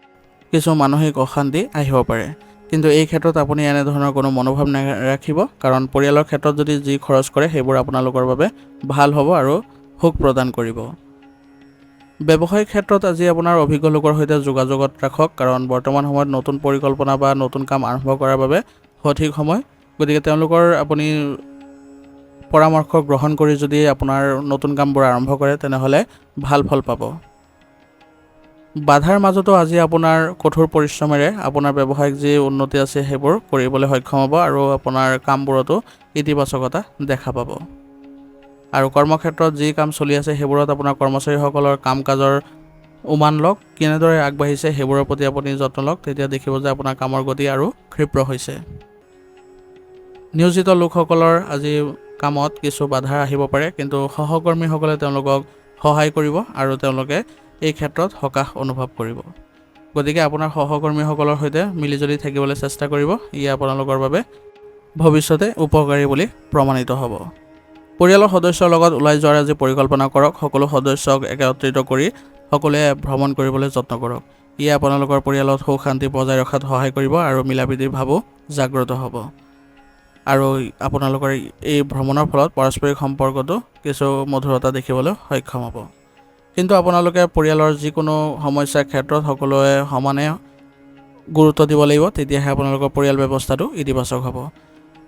[SPEAKER 1] কিছু মানসিক অশান্তি আহিব পাৰে। কিন্তু এই ক্ষেত্ৰত আপুনি এনেধৰণৰ কোনো মনোভাৱ নাৰাখিব, কাৰণ পৰিয়ালৰ ক্ষেত্ৰত যদি যি খৰচ কৰে সেইবোৰ আপোনালোকৰ বাবে ভাল হ'ব আৰু সুখ প্ৰদান কৰিব। ব্যৱসায়িক ক্ষেত্ৰত আজি আপোনাৰ অভিজ্ঞ লোকৰ সৈতে যোগাযোগত ৰাখক, কাৰণ বৰ্তমান সময়ত নতুন পৰিকল্পনা বা নতুন কাম আৰম্ভ কৰাৰ বাবে সঠিক সময়। গতিকে তেওঁলোকৰ আপুনি পৰামৰ্শ গ্ৰহণ কৰি যদি আপোনাৰ নতুন কামবোৰ আৰম্ভ কৰে তেনেহ'লে ভাল ফল পাব। বাধাৰ মাজতো আজি আপোনাৰ কঠোৰ পৰিশ্ৰমেৰে আপোনাৰ ব্যৱসায়িক যি উন্নতি আছে সেইবোৰ কৰিবলৈ সক্ষম হ'ব আৰু আপোনাৰ কামবোৰতো ইতিবাচকতা দেখা পাব। আৰু কৰ্মক্ষেত্ৰত যি কাম চলি আছে সেইবোৰত আপোনাৰ কৰ্মচাৰীসকলৰ কাম কাজৰ উমান লওক, কেনেদৰে আগবাঢ়িছে সেইবোৰৰ প্ৰতি আপুনি যত্ন লওক, তেতিয়া দেখিব যে আপোনাৰ কামৰ গতি আৰু ক্ষীপ্ৰ হৈছে। নিয়োজিত লোকসকলৰ আজি কামত কিছু বাধা আহিব পাৰে, কিন্তু সহকৰ্মীসকলে তেওঁলোকক সহায় কৰিব আৰু তেওঁলোকে এই ক্ষেত্ৰত সকাহ অনুভৱ কৰিব। গতিকে আপোনাৰ সহকৰ্মীসকলৰ সৈতে মিলিজুলি থাকিবলৈ চেষ্টা কৰিব। ই আপোনালোকৰ বাবে ভৱিষ্যতে উপকাৰী বুলি প্ৰমাণিত হ'ব। পৰিয়ালৰ সদস্যৰ লগত ওলাই যোৱাৰ আজি পৰিকল্পনা কৰক। সকলো সদস্যক একত্ৰিত কৰি সকলোৱে ভ্ৰমণ কৰিবলৈ যত্ন কৰক। ই আপোনালোকৰ পৰিয়ালত সুখ শান্তি বজাই ৰখাত সহায় কৰিব আৰু মিলাপ্ৰীতিৰ ভাৱো জাগ্ৰত হ'ব। আৰু আপোনালোকৰ এই ভ্ৰমণৰ ফলত পাৰস্পৰিক সম্পৰ্কতো কিছু মধুৰতা দেখিবলৈ সক্ষম হ'ব। কিন্তু আপোনালোকে পৰিয়ালৰ যিকোনো সমস্যাৰ ক্ষেত্ৰত সকলোৱে সমানে গুৰুত্ব দিব লাগিব, তেতিয়াহে আপোনালোকৰ পৰিয়াল ব্যৱস্থাটো ইতিবাচক হ'ব।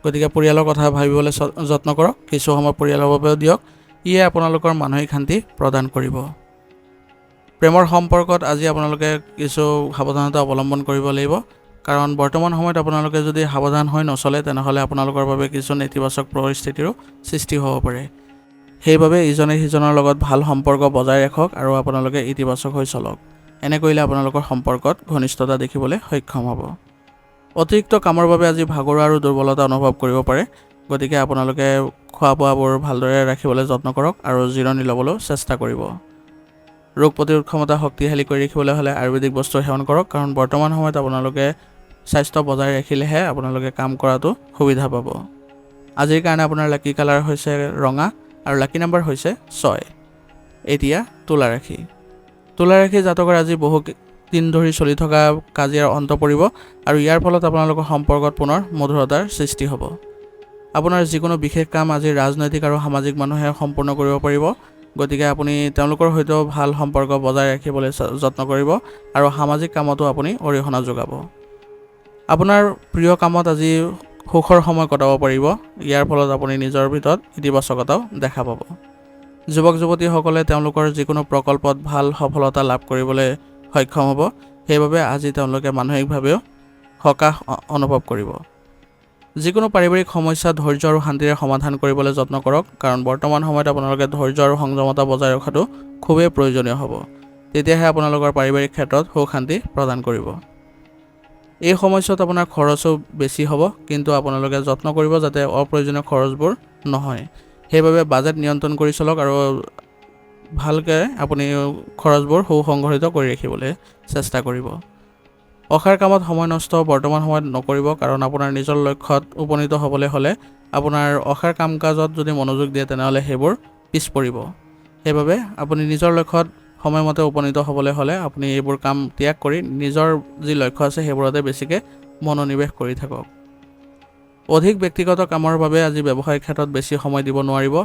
[SPEAKER 1] গতিকে পৰিয়ালৰ কথা ভাবিবলৈ যত্ন কৰক, কিছু সময় পৰিয়ালৰ বাবেও দিয়ক। ইয়ে আপোনালোকৰ মানসিক শান্তি প্ৰদান কৰিব। প্ৰেমৰ সম্পৰ্কত আজি আপোনালোকে কিছু সাৱধানতা অৱলম্বন কৰিব লাগিব, কাৰণ বৰ্তমান সময়ত আপোনালোকে যদি সাৱধান হৈ নচলে তেনেহ'লে আপোনালোকৰ বাবে কিছু নেতিবাচক পৰিস্থিতিৰো সৃষ্টি হ'ব পাৰে। সেইবাবে ইজনে সিজনৰ লগত ভাল সম্পৰ্ক বজাই ৰাখক আৰু আপোনালোকে ইতিবাচক হৈ চলক। এনে কৰিলে আপোনালোকৰ সম্পৰ্কত ঘনিষ্ঠতা দেখিবলৈ সক্ষম হ'ব। অতিৰিক্ত কামৰ বাবে আজি ভাগৰুৱা আৰু দুৰ্বলতা অনুভৱ কৰিব পাৰে। গতিকে আপোনালোকে খোৱা বোৱাবোৰ ভালদৰে ৰাখিবলৈ যত্ন কৰক আৰু জিৰণি ল'বলৈ চেষ্টা কৰিব। ৰোগ প্ৰতিৰোধ ক্ষমতা শক্তিশালী কৰি ৰাখিবলৈ হ'লে আয়ুৰ্বেদিক বস্তু সেৱন কৰক, কাৰণ বৰ্তমান সময়ত আপোনালোকে স্বাস্থ্য বজাই ৰাখিলেহে আপোনালোকে কাম কৰাটো সুবিধা পাব। আজিৰ কাৰণে আপোনাৰ লাকি কালাৰ হৈছে ৰঙা আৰু লাকি নম্বৰ হৈছে 6। এতিয়া তুলা ৰাশি। তুলা ৰাশি জাতকৰ আজি বহু দিন ধৰি চলি থকা কাজিয়াৰ অন্ত পৰিব আৰু ইয়াৰ ফলত আপোনালোকৰ সম্পৰ্কত পুনৰ মধুৰতাৰ সৃষ্টি হ'ব। আপোনাৰ যিকোনো বিশেষ কাম আজি ৰাজনৈতিক আৰু সামাজিক মানুহে সম্পূৰ্ণ কৰিব পাৰিব গতিকে আপুনি তেওঁলোকৰ সৈতেও ভাল সম্পৰ্ক বজাই ৰাখিবলৈ যত্ন কৰিব আৰু সামাজিক কামতো আপুনি অৰিহণা যোগাব। আপোনাৰ প্ৰিয় কামত আজি সুখৰ সময় কটাব পাৰিব। ইয়াৰ ফলত আপুনি নিজৰ ভিতৰত ইতিবাচকতাও দেখা পাব। যুৱক যুৱতীসকলে তেওঁলোকৰ যিকোনো প্ৰকল্পত ভাল সফলতা লাভ কৰিবলৈ সক্ষম হ'ব। সেইবাবে আজি তেওঁলোকে মানসিকভাৱেও সকাহ অনুভৱ কৰিব। যিকোনো পাৰিবাৰিক সমস্যা ধৈৰ্য আৰু শান্তিৰে সমাধান কৰিবলৈ যত্ন কৰক, কাৰণ বৰ্তমান সময়ত আপোনালোকে ধৈৰ্য আৰু সংযমতা বজাই ৰখাটো খুবেই প্ৰয়োজনীয় হ'ব। তেতিয়াহে আপোনালোকৰ পাৰিবাৰিক ক্ষেত্ৰত সুখ শান্তি প্ৰদান কৰিব। এই সময়ছোৱাত আপোনাৰ খৰচো বেছি হ'ব, কিন্তু আপোনালোকে যত্ন কৰিব যাতে অপ্ৰয়োজনীয় খৰচবোৰ নহয়। সেইবাবে বাজেট নিয়ন্ত্ৰণ কৰি চলক আৰু ভালকৈ আপুনি খৰচবোৰ সুসংগঠিত কৰি ৰাখিবলৈ চেষ্টা কৰিব। অসাৰ কামত সময় নষ্ট বৰ্তমান সময়ত নকৰিব, কাৰণ আপোনাৰ নিজৰ লক্ষ্যত উপনীত হ'বলৈ হ'লে আপোনাৰ অসাৰ কাম কাজত যদি মনোযোগ দিয়ে তেনেহ'লে সেইবোৰ পিছ পৰিব। সেইবাবে আপুনি নিজৰ লক্ষ্যত সময়মতে উপনীত হ'বলৈ হ'লে আপুনি এইবোৰ কাম ত্যাগ কৰি নিজৰ যি লক্ষ্য আছে সেইবোৰতে বেছিকৈ মনোনিৱেশ কৰি থাকক। অধিক ব্যক্তিগত কামৰ বাবে আজি ব্যৱসায়িক ক্ষেত্ৰত বেছি সময় দিব নোৱাৰিব।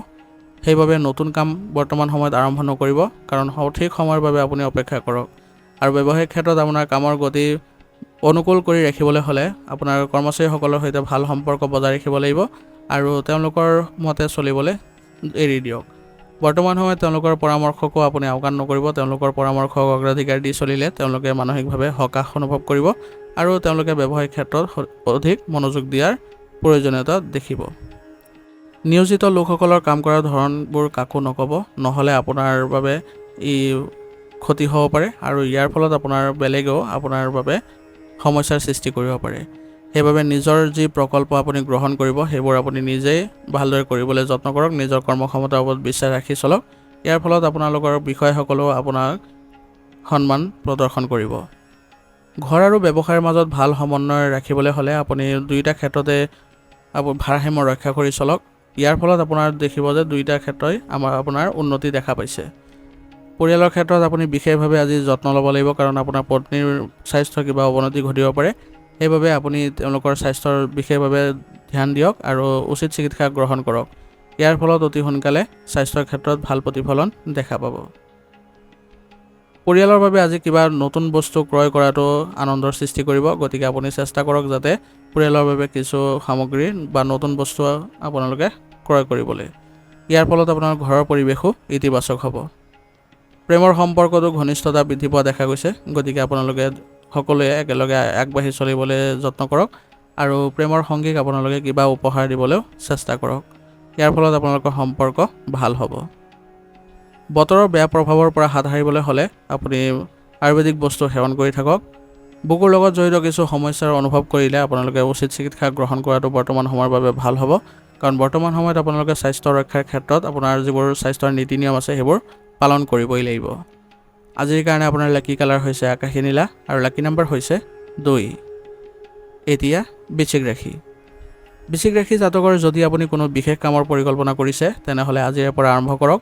[SPEAKER 1] সেইবাবে নতুন কাম বৰ্তমান সময়ত আৰম্ভ নকৰিব, কাৰণ সঠিক সময়ৰ বাবে আপুনি অপেক্ষা কৰক। আৰু ব্যৱসায়িক ক্ষেত্ৰত আপোনাৰ কামৰ গতি অনুকূল কৰি ৰাখিবলৈ হ'লে আপোনাৰ কৰ্মচাৰীসকলৰ সৈতে ভাল সম্পৰ্ক বজাই ৰাখিব লাগিব আৰু তেওঁলোকৰ মতে চলিবলৈ এৰি দিয়ক। বৰ্তমান সময়ত তেওঁলোকৰ পৰামৰ্শকো আপুনি আওকাণ নকৰিব। তেওঁলোকৰ পৰামৰ্শক অগ্ৰাধিকাৰ দি চলিলে তেওঁলোকে মানসিকভাৱে সকাহ অনুভৱ কৰিব আৰু তেওঁলোকে ব্যৱসায়িক ক্ষেত্ৰত অধিক মনোযোগ দিয়াৰ প্ৰয়োজনীয়তা দেখিব। নিয়োজিত লোকসকলৰ কাম কৰাৰ ধৰণবোৰ কাকো নক'ব, নহ'লে আপোনাৰ বাবে ই ক্ষতি হ'ব পাৰে আৰু ইয়াৰ ফলত আপোনাৰ বেলেগেও আপোনাৰ বাবে সমস্যাৰ সৃষ্টি কৰিব পাৰে। সেইবাবে নিজৰ যি প্ৰকল্প আপুনি গ্ৰহণ কৰিব সেইবোৰ আপুনি নিজেই ভালদৰে কৰিবলৈ যত্ন কৰক। নিজৰ কৰ্মক্ষমতাৰ ওপৰত বিশ্বাস ৰাখি চলক। ইয়াৰ ফলত আপোনালোকৰ বিষয়াসকলেও আপোনাক সন্মান প্ৰদৰ্শন কৰিব। ঘৰ আৰু ব্যৱসায়ৰ মাজত ভাল সমন্বয় ৰাখিবলৈ হ'লে আপুনি দুয়োটা ক্ষেত্ৰতে ভাৰসাম্য ৰক্ষা কৰি চলক। ইয়াৰ ফলত আপোনাৰ দেখিব যে দুয়োটা ক্ষেত্ৰই আপোনাৰ উন্নতি দেখা পাইছে। পৰিয়ালৰ ক্ষেত্ৰত আপুনি বিশেষভাৱে আজি যত্ন ল'ব লাগিব, কাৰণ আপোনাৰ পত্নীৰ স্বাস্থ্য কিবা অৱনতি ঘটিব পাৰে। সেইবাবে আপুনি তেওঁলোকৰ স্বাস্থ্যৰ বিশেষভাৱে ধ্যান দিয়ক আৰু উচিত চিকিৎসা গ্ৰহণ কৰক। ইয়াৰ ফলত অতি সোনকালে স্বাস্থ্যৰ ক্ষেত্ৰত ভাল প্ৰতিফলন দেখা পাব। পৰিয়ালৰ বাবে আজি কিবা নতুন বস্তু ক্ৰয় কৰাটো আনন্দৰ সৃষ্টি কৰিব। গতিকে আপুনি চেষ্টা কৰক যাতে পৰিয়ালৰ বাবে কিছু সামগ্ৰী বা নতুন বস্তু আপোনালোকে ক্ৰয় কৰিবলৈ। ইয়াৰ ফলত আপোনাৰ ঘৰৰ পৰিৱেশো ইতিবাচক হ'ব। প্ৰেমৰ সম্পৰ্কতো ঘনিষ্ঠতা বৃদ্ধি পোৱা দেখা গৈছে। গতিকে আপোনালোকে সকলোৱে একেলগে আগবাঢ়ি চলিবলৈ যত্ন কৰক আৰু প্ৰেমৰ সংগীক আপোনালোকে কিবা উপহাৰ দিবলৈও চেষ্টা কৰক। ইয়াৰ ফলত আপোনালোকৰ সম্পৰ্ক ভাল হ'ব। বতৰৰ বেয়া প্ৰভাৱৰ পৰা হাত সাৰিবলৈ হ'লে আপুনি আয়ুৰ্বেদিক বস্তু সেৱন কৰি থাকক। বুকুৰ লগত জড়িত কিছু সমস্যাৰ অনুভৱ কৰিলে আপোনালোকে উচিত চিকিৎসা গ্ৰহণ কৰাটো বৰ্তমান সময়ৰ বাবে ভাল হ'ব, কাৰণ বৰ্তমান সময়ত আপোনালোকে স্বাস্থ্য ৰক্ষাৰ ক্ষেত্ৰত আপোনাৰ যিবোৰ স্বাস্থ্যৰ নীতি নিয়ম আছে সেইবোৰ পালন কৰিবই লাগিব। আজিৰ কাৰণে আপোনাৰ লাকি কালাৰ হৈছে আকাশী নীলা আৰু লাকি নাম্বাৰ হৈছে 2। এতিয়া বৃশ্চিক ৰাশি। বৃশ্চিক ৰাশি জাতকৰ যদি আপুনি কোনো বিশেষ কামৰ পৰিকল্পনা কৰিছে তেনেহ'লে আজিৰে পৰা আৰম্ভ কৰক,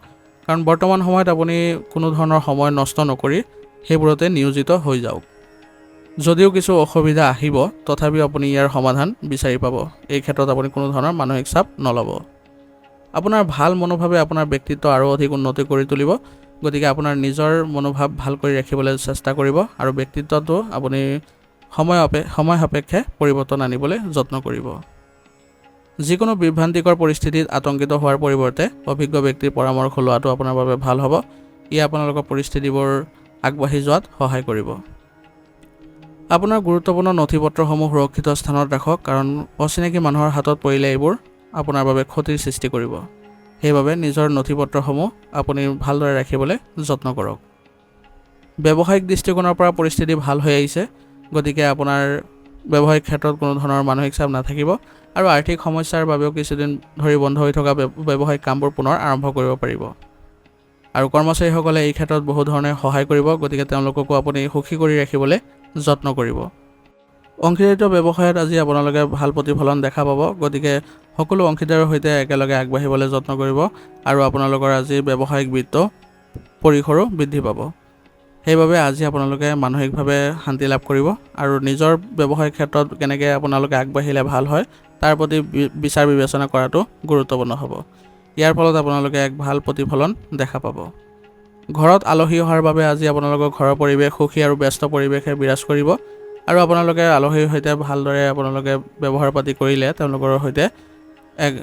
[SPEAKER 1] কাৰণ বৰ্তমান সময়ত আপুনি কোনো ধৰণৰ সময় নষ্ট নকৰি সেইবোৰতে নিয়োজিত হৈ যাওক। যদিও কিছু অসুবিধা আহিব তথাপিও আপুনি ইয়াৰ সমাধান বিচাৰি পাব। এই ক্ষেত্ৰত আপুনি কোনো ধৰণৰ মানসিক চাপ নল'ব। আপোনাৰ ভাল মনোভাৱে আপোনাৰ ব্যক্তিত্ব আৰু অধিক উন্নতি কৰি তুলিব। গতিকে আপোনাৰ নিজৰ মনোভাৱ ভাল কৰি ৰাখিবলৈ চেষ্টা কৰিব আৰু ব্যক্তিত্বটো আপুনি সময় সাপেক্ষে পৰিৱৰ্তন আনিবলৈ যত্ন কৰিব। যিকোনো বিভ্ৰান্তিকৰ পৰিস্থিতিত আতংকিত হোৱাৰ পৰিৱৰ্তে অভিজ্ঞ ব্যক্তিৰ পৰামৰ্শ লোৱাটো আপোনাৰ বাবে ভাল হ'ব। ই আপোনালোকৰ পৰিস্থিতিবোৰ আগবাঢ়ি যোৱাত সহায় কৰিব। আপোনাৰ গুৰুত্বপূৰ্ণ নথিপত্ৰসমূহ সুৰক্ষিত স্থানত ৰাখক, কাৰণ অচিনাকি মানুহৰ হাতত পৰিলে এইবোৰ আপোনাৰ বাবে ক্ষতিৰ সৃষ্টি কৰিব। সেইবাবে নিজৰ নথিপত্ৰসমূহ আপুনি ভালদৰে ৰাখিবলৈ যত্ন কৰক। ব্যৱসায়িক দৃষ্টিকোণৰ পৰা পৰিস্থিতি ভাল হৈ আহিছে। গতিকে আপোনাৰ ব্যৱসায়িক ক্ষেত্ৰত কোনো ধৰণৰ মানসিক চাপ নাথাকিব আৰু আৰ্থিক সমস্যাৰ বাবেও কিছুদিন ধৰি বন্ধ হৈ থকা ব্যৱসায়িক কামবোৰ পুনৰ আৰম্ভ কৰিব পাৰিব। আৰু কৰ্মচাৰীসকলে এই ক্ষেত্ৰত বহু ধৰণে সহায় কৰিব। গতিকে তেওঁলোককো আপুনি সুখী কৰি ৰাখিবলৈ যত্ন কৰিব। অংশীদাৰিত্ব ব্যৱসায়ত আজি আপোনালোকে ভাল প্ৰতিফলন দেখা পাব। গতিকে সকলো অংশীদাৰৰ সৈতে একেলগে আগবাঢ়িবলৈ যত্ন কৰিব আৰু আপোনালোকৰ আজি ব্যৱসায়িক বৃত্ত পৰিসৰো বৃদ্ধি পাব। সেইবাবে আজি আপোনালোকে মানসিকভাৱে শান্তি লাভ কৰিব আৰু নিজৰ ব্যৱসায়িক ক্ষেত্ৰত কেনেকৈ আপোনালোকে আগবাঢ়িলে ভাল হয় তাৰ প্ৰতি বিচাৰ বিবেচনা কৰাটো গুৰুত্বপূৰ্ণ হ'ব। ইয়াৰ ফলত আপোনালোকে এক ভাল প্ৰতিফলন দেখা পাব। ঘৰত আলহী অহাৰ বাবে আজি আপোনালোকৰ ঘৰৰ পৰিৱেশ সুখী আৰু ব্যস্ত পৰিৱেশে বিৰাজ কৰিব আৰু আপোনালোকে আলহীৰ সৈতে ভালদৰে আপোনালোকে ব্যৱহাৰ পাতি কৰিলে তেওঁলোকৰ সৈতে এক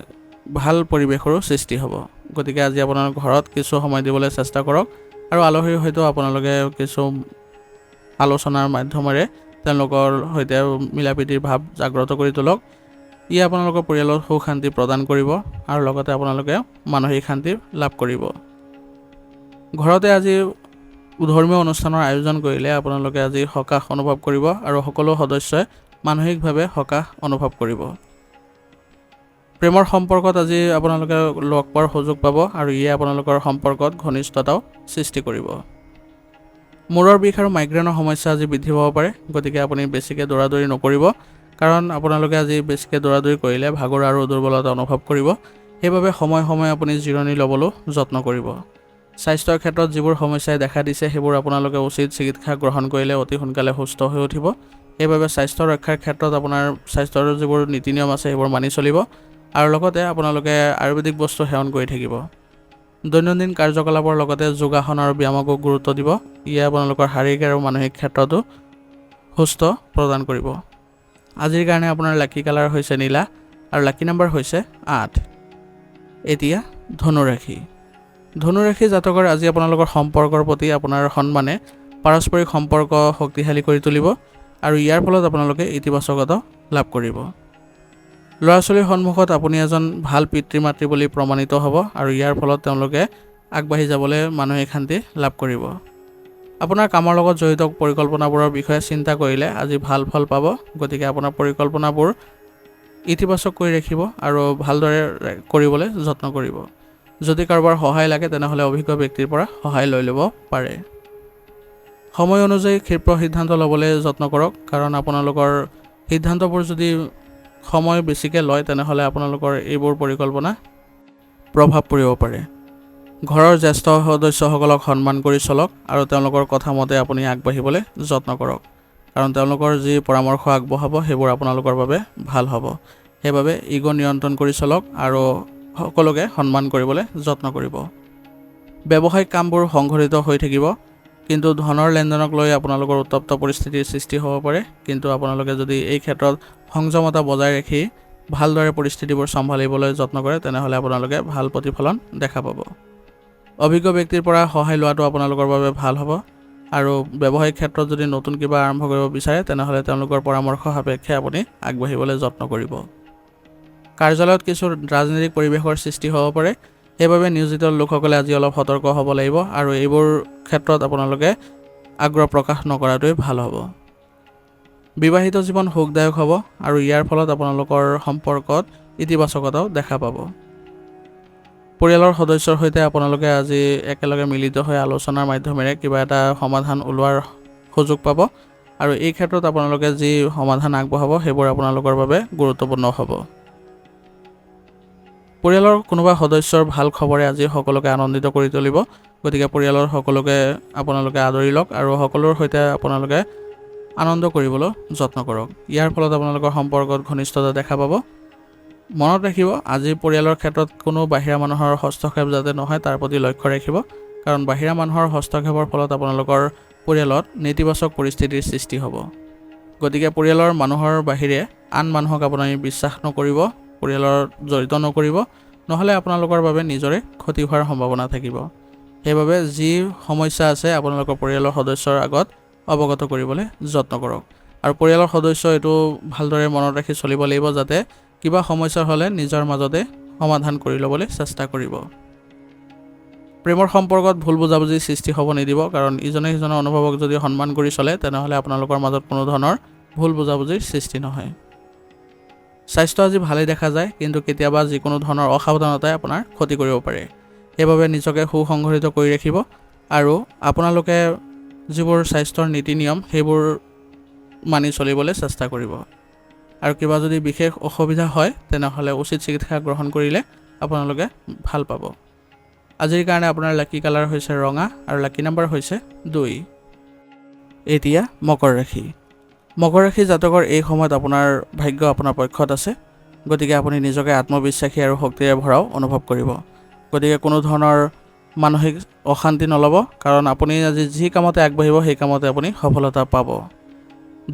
[SPEAKER 1] ভাল পৰিৱেশৰো সৃষ্টি হ'ব। গতিকে আজি আপোনাৰ ঘৰত কিছু সময় দিবলৈ চেষ্টা কৰক আৰু আলহীৰ সৈতেও আপোনালোকে কিছু আলোচনাৰ মাধ্যমেৰে তেওঁলোকৰ সৈতে মিলাপ্ৰীতিৰ ভাৱ জাগ্ৰত কৰি তোলক। ই আপোনালোকৰ পৰিয়ালত সুখ শান্তি প্ৰদান কৰিব আৰু লগতে আপোনালোকে মানসিক শান্তি লাভ কৰিব। ঘৰতে আজি ধৰ্মীয় অনুষ্ঠানৰ আয়োজন কৰিলে আপোনালোকে আজি সকাহ অনুভৱ কৰিব আৰু সকলো সদস্যই মানসিকভাৱে সকাহ অনুভৱ কৰিব। প্ৰেমৰ সম্পৰ্কত আজি আপোনালোকে লগ পোৱাৰ সুযোগ পাব আৰু ইয়ে আপোনালোকৰ সম্পৰ্কত ঘনিষ্ঠতাও সৃষ্টি কৰিব। মূৰৰ বিষ আৰু মাইগ্ৰেনৰ সমস্যা আজি বৃদ্ধি পাব পাৰে, গতিকে আপুনি বেছিকৈ দৌৰাদৌৰি নকৰিব, কাৰণ আপোনালোকে আজি বেছিকৈ দৌৰাদৌৰি কৰিলে ভাগৰ আৰু দুৰ্বলতা অনুভৱ কৰিব। সেইবাবে সময়ে সময়ে আপুনি জিৰণি ল'বলৈ যত্ন কৰিব। স্বাস্থ্যৰ ক্ষেত্ৰত যিবোৰ সমস্যাই দেখা দিছে সেইবোৰ আপোনালোকে উচিত চিকিৎসা গ্ৰহণ কৰিলে অতি সোনকালে সুস্থ হৈ উঠিব। সেইবাবে স্বাস্থ্য ৰক্ষাৰ ক্ষেত্ৰত আপোনাৰ স্বাস্থ্যৰ যিবোৰ নীতি নিয়ম আছে সেইবোৰ মানি চলিব আৰু লগতে আপোনালোকে আয়ুৰ্বেদিক বস্তু সেৱন কৰি থাকিব। দৈনন্দিন কাৰ্যকলাপৰ লগতে যোগাসন আৰু ব্যায়ামকো গুৰুত্ব দিব। ইয়ে আপোনালোকৰ শাৰীৰিক আৰু মানসিক ক্ষেত্ৰতো সুস্থ প্ৰদান কৰিব। আজিৰ কাৰণে আপোনাৰ লাকি কালাৰ হৈছে নীলা আৰু লাকি নম্বৰ হৈছে 8। এতিয়া ধনুৰাশি। ধনুৰাশি জাতকৰ আজি আপোনালোকৰ সম্পৰ্কৰ প্ৰতি আপোনাৰ সন্মানে পাৰস্পৰিক সম্পৰ্ক শক্তিশালী কৰি তুলিব আৰু ইয়াৰ ফলত আপোনালোকে ইতিবাচকতা লাভ কৰিব। ল'ৰা ছোৱালীৰ সন্মুখত আপুনি এজন ভাল পিতৃ মাতৃ বুলি প্ৰমাণিত হ'ব আৰু ইয়াৰ ফলত তেওঁলোকে আগবাঢ়ি যাবলৈ মানসিক শান্তি লাভ কৰিব। আপোনাৰ কামৰ লগত জড়িত পৰিকল্পনাবোৰৰ বিষয়ে চিন্তা কৰিলে আজি ভাল ফল পাব। গতিকে আপোনাৰ পৰিকল্পনাবোৰ ইতিবাচক কৰি ৰাখিব আৰু ভালদৰে কৰিবলৈ যত্ন কৰিব। যদি কাৰোবাৰ সহায় লাগে তেনেহ'লে অভিজ্ঞ ব্যক্তিৰ পৰা সহায় লৈ ল'ব পাৰে। সময় অনুযায়ী ক্ষীপ্ৰ সিদ্ধান্ত ল'বলৈ যত্ন কৰক, কাৰণ আপোনালোকৰ সিদ্ধান্তবোৰ যদি সময় বেছিকৈ লয় তেনেহ'লে আপোনালোকৰ এইবোৰ পৰিকল্পনা প্ৰভাৱ পৰিব পাৰে। ঘৰৰ জ্যেষ্ঠ সদস্যসকলক সন্মান কৰি চলক আৰু তেওঁলোকৰ কথা মতে আপুনি আগবাঢ়িবলৈ যত্ন কৰক, কাৰণ তেওঁলোকৰ যি পৰামৰ্শ আগবঢ়াব সেইবোৰ আপোনালোকৰ বাবে ভাল হ'ব। সেইবাবে ইগ' নিয়ন্ত্ৰণ কৰি চলক আৰু সকলোকে সন্মান কৰিবলৈ যত্ন কৰিব। ব্যৱসায়িক কামবোৰ সংঘটিত হৈ থাকিব, কিন্তু ধনৰ লেনদেনক লৈ আপোনালোকৰ উত্তপ্ত পৰিস্থিতিৰ সৃষ্টি হ'ব পাৰে। কিন্তু আপোনালোকে যদি এই ক্ষেত্ৰত সংযমতা বজাই ৰাখি ভালদৰে পৰিস্থিতিবোৰ চম্ভালিবলৈ যত্ন কৰে তেনেহ'লে আপোনালোকে ভাল প্ৰতিফলন দেখা পাব। অভিজ্ঞ ব্যক্তিৰ পৰা সহায় লোৱাটো আপোনালোকৰ বাবে ভাল হ'ব আৰু ব্যৱসায়িক ক্ষেত্ৰত যদি নতুন কিবা আৰম্ভ কৰিব বিচাৰে তেনেহ'লে তেওঁলোকৰ পৰামৰ্শ সাপেক্ষে আপুনি আগবাঢ়িবলৈ যত্ন কৰিব। কাৰ্যালয়ত কিছু ৰাজনৈতিক পৰিৱেশৰ সৃষ্টি হ'ব পাৰে, সেইবাবে নিয়োজিত লোকসকলে আজি অলপ সতৰ্ক হ'ব লাগিব আৰু এইবোৰ ক্ষেত্ৰত আপোনালোকে আগ্ৰহ প্ৰকাশ নকৰাটোৱেই ভাল হ'ব। বিবাহিত জীৱন সুখদায়ক হ'ব আৰু ইয়াৰ ফলত আপোনালোকৰ সম্পৰ্কত ইতিবাচকতাও দেখা পাব। পৰিয়ালৰ সদস্যৰ সৈতে আপোনালোকে আজি একেলগে মিলিত হৈ আলোচনাৰ মাধ্যমেৰে কিবা এটা সমাধান ওলোৱাৰ সুযোগ পাব আৰু এই ক্ষেত্ৰত আপোনালোকে যি সমাধান আগবঢ়াব সেইবোৰ আপোনালোকৰ বাবে গুৰুত্বপূৰ্ণ হ'ব। পৰিয়ালৰ কোনোবা সদস্যৰ ভাল খবৰে আজি সকলোকে আনন্দিত কৰি তুলিব। গতিকে পৰিয়ালৰ সকলোকে আপোনালোকে আদৰি লওক আৰু সকলোৰ সৈতে আপোনালোকে আনন্দ কৰিবলৈ যত্ন কৰক। ইয়াৰ ফলত আপোনালোকৰ সম্পৰ্কত ঘনিষ্ঠতা দেখা পাব। মনত ৰাখিব, আজি পৰিয়ালৰ ক্ষেত্ৰত কোনো বাহিৰা মানুহৰ হস্তক্ষেপ যাতে নহয় তাৰ প্ৰতি লক্ষ্য ৰাখিব, কাৰণ বাহিৰা মানুহৰ হস্তক্ষেপৰ ফলত আপোনালোকৰ পৰিয়ালত নেতিবাচক পৰিস্থিতিৰ সৃষ্টি হ'ব। গতিকে পৰিয়ালৰ মানুহৰ বাহিৰে আন মানুহক আপুনি বিশ্বাস নকৰিব, পৰিয়ালত জড়িত নকৰিব, নহ'লে আপোনালোকৰ বাবে নিজৰে ক্ষতি হোৱাৰ সম্ভাৱনা থাকিব। সেইবাবে যি সমস্যা আছে আপোনালোকৰ পৰিয়ালৰ সদস্যৰ আগত অৱগত কৰিবলৈ যত্ন কৰক আৰু পৰিয়ালৰ সদস্য এইটো ভালদৰে মনত ৰাখি চলিব লাগিব যাতে কিবা সমস্যা হ'লে নিজৰ মাজতে সমাধান কৰি ল'বলৈ চেষ্টা কৰিব। প্ৰেমৰ সম্পৰ্কত ভুল বুজাবুজি সৃষ্টি হ'ব নিদিব, কাৰণ ইজনে সিজনৰ অনুভৱক যদি সন্মান কৰি চলে তেনেহ'লে আপোনালোকৰ মাজত কোনো ধৰণৰ ভুল বুজাবুজিৰ সৃষ্টি নহয়। স্বাস্থ্য আজি ভালেই দেখা যায়, কিন্তু কেতিয়াবা যিকোনো ধৰণৰ অসাৱধানতাই আপোনাৰ ক্ষতি কৰিব পাৰে। সেইবাবে নিজকে সুসংগঠিত কৰি ৰাখিব আৰু আপোনালোকে যিবোৰ স্বাস্থ্যৰ নীতি নিয়ম সেইবোৰ মানি চলিবলৈ চেষ্টা কৰিব আৰু কিবা যদি বিশেষ অসুবিধা হয় তেনেহ'লে উচিত চিকিৎসা গ্ৰহণ কৰিলে আপোনালোকে ভাল পাব। আজিৰ কাৰণে আপোনাৰ লাকি কালাৰ হৈছে ৰঙা আৰু লাকি নম্বৰ হৈছে 2। এতিয়া মকৰ ৰাশি। মকৰ ৰাশি জাতকৰ এই সময়ত আপোনাৰ ভাগ্য আপোনাৰ পক্ষত আছে, গতিকে আপুনি নিজকে আত্মবিশ্বাসী আৰু শক্তিৰে ভৰাও অনুভৱ কৰিব। গতিকে কোনো ধৰণৰ মানসিক অশান্তি নল'ব, কাৰণ আপুনি আজি যি কামতে আগবাঢ়িব সেই কামতে আপুনি সফলতা পাব।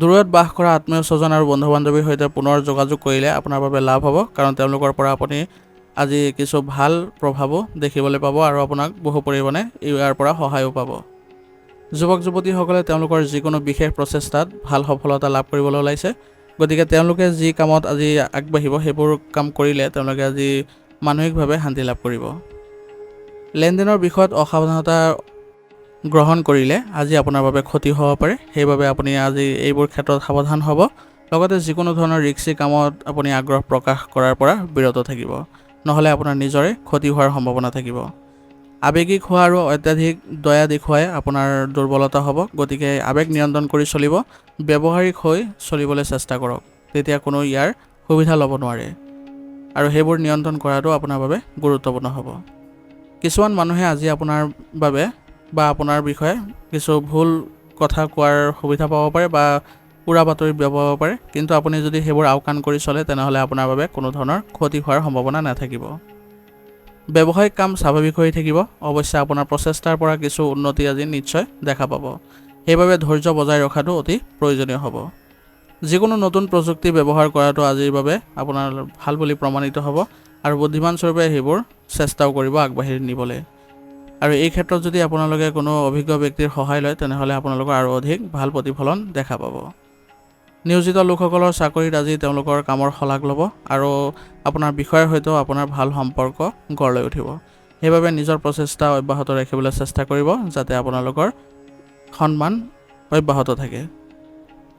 [SPEAKER 1] দূৰত বাস কৰা আত্মীয় স্বজন আৰু বন্ধু বান্ধৱীৰ সৈতে পুনৰ যোগাযোগ কৰিলে আপোনাৰ বাবে লাভ হ'ব, কাৰণ তেওঁলোকৰ পৰা আপুনি আজি কিছু ভাল প্ৰভাৱো দেখিবলৈ পাব আৰু আপোনাক বহু পৰিমাণে ইয়াৰ পৰা সহায়ো পাব। যুৱক যুৱতীসকলে তেওঁলোকৰ যিকোনো বিশেষ প্ৰচেষ্টাত ভাল সফলতা লাভ কৰিবলৈ ওলাইছে, গতিকে তেওঁলোকে যি কামত আজি আগবাঢ়িব সেইবোৰ কাম কৰিলে তেওঁলোকে আজি মানসিকভাৱে শান্তি লাভ কৰিব। লেনদেনৰ বিষয়ত অসাৱধানতা গ্ৰহণ কৰিলে আজি আপোনাৰ বাবে ক্ষতি হ'ব পাৰে, সেইবাবে আপুনি আজি এইবোৰ ক্ষেত্ৰত সাৱধান হ'ব। লগতে যিকোনো ধৰণৰ ৰিস্কি কামত আপুনি আগ্ৰহ প্ৰকাশ কৰাৰ পৰা বিৰত থাকিব, নহ'লে আপোনাৰ নিজৰে ক্ষতি হোৱাৰ সম্ভাৱনা থাকিব। আৱেগিক হোৱা আৰু অত্যাধিক দয়া দেখুৱাই আপোনাৰ দুৰ্বলতা হ'ব, গতিকে আৱেগ নিয়ন্ত্ৰণ কৰি চলিব, ব্যৱহাৰিক হৈ চলিবলৈ চেষ্টা কৰক, তেতিয়া কোনো ইয়াৰ সুবিধা ল'ব নোৱাৰে আৰু সেইবোৰ নিয়ন্ত্ৰণ কৰাটো আপোনাৰ বাবে গুৰুত্বপূৰ্ণ হ'ব। কিছুমান মানুহে আজি আপোনাৰ বাবে বা আপোনাৰ বিষয়ে কিছু ভুল কথা কোৱাৰ সুবিধা পাব পাৰে বা উৰা বাতৰি বিয়পাব পাৰে, কিন্তু আপুনি যদি সেইবোৰ আওকাণ কৰি চলে তেনেহ'লে আপোনাৰ বাবে কোনো ধৰণৰ ক্ষতি হোৱাৰ সম্ভাৱনা নাথাকিব। ব্যৱসায়িক কাম স্বাভাৱিক হৈ থাকিব, অৱশ্যে আপোনাৰ প্ৰচেষ্টাৰ পৰা কিছু উন্নতি আজি নিশ্চয় দেখা পাব, সেইবাবে ধৈৰ্য বজাই ৰখাটো অতি প্ৰয়োজনীয় হ'ব। যিকোনো নতুন প্ৰযুক্তি ব্যৱহাৰ কৰাটো আজিৰ বাবে আপোনাৰ ভাল বুলি প্ৰমাণিত হ'ব আৰু বুদ্ধিমান স্বৰূপে সেইবোৰ চেষ্টাও কৰিব আগবাঢ়ি নিবলৈ। আৰু এই ক্ষেত্ৰত যদি আপোনালোকে কোনো অভিজ্ঞ ব্যক্তিৰ সহায় লয় তেনেহ'লে আপোনালোকৰ আৰু অধিক ভাল প্ৰতিফলন দেখা পাব। নিয়োজিত লোকসকলৰ চাকৰিত আজি তেওঁলোকৰ কামৰ শলাগ ল'ব আৰু আপোনাৰ বিষয়ৰ সৈতেও আপোনাৰ ভাল সম্পৰ্ক গঢ় লৈ উঠিব, সেইবাবে নিজৰ প্ৰচেষ্টা অব্যাহত ৰাখিবলৈ চেষ্টা কৰিব যাতে আপোনালোকৰ সন্মান অব্যাহত থাকে।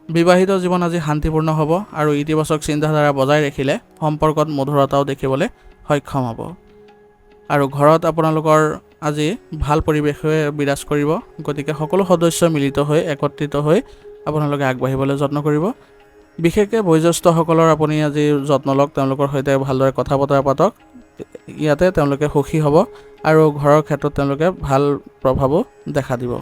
[SPEAKER 1] বিবাহিত জীৱন আজি শান্তিপূৰ্ণ হ'ব আৰু ইতিবাচক চিন্তাধাৰা বজাই ৰাখিলে সম্পৰ্কত মধুৰতাও দেখিবলৈ সক্ষম হ'ব। আৰু ঘৰত আপোনালোকৰ আজি ভাল পৰিৱেশে বিৰাজ কৰিব, গতিকে সকলো সদস্য মিলিত হৈ একত্ৰিত হৈ আপোনালোকে আগবাঢ়িবলৈ যত্ন কৰিব। বিশেষকৈ বয়োজ্যেষ্ঠসকলৰ আপুনি আজি যত্ন লওক, তেওঁলোকৰ সৈতে ভালদৰে কথা বতৰা পাতক, ইয়াতে তেওঁলোকে সুখী হ'ব আৰু ঘৰৰ ক্ষেত্ৰত তেওঁলোকে ভাল প্ৰভাৱো দেখা দিব।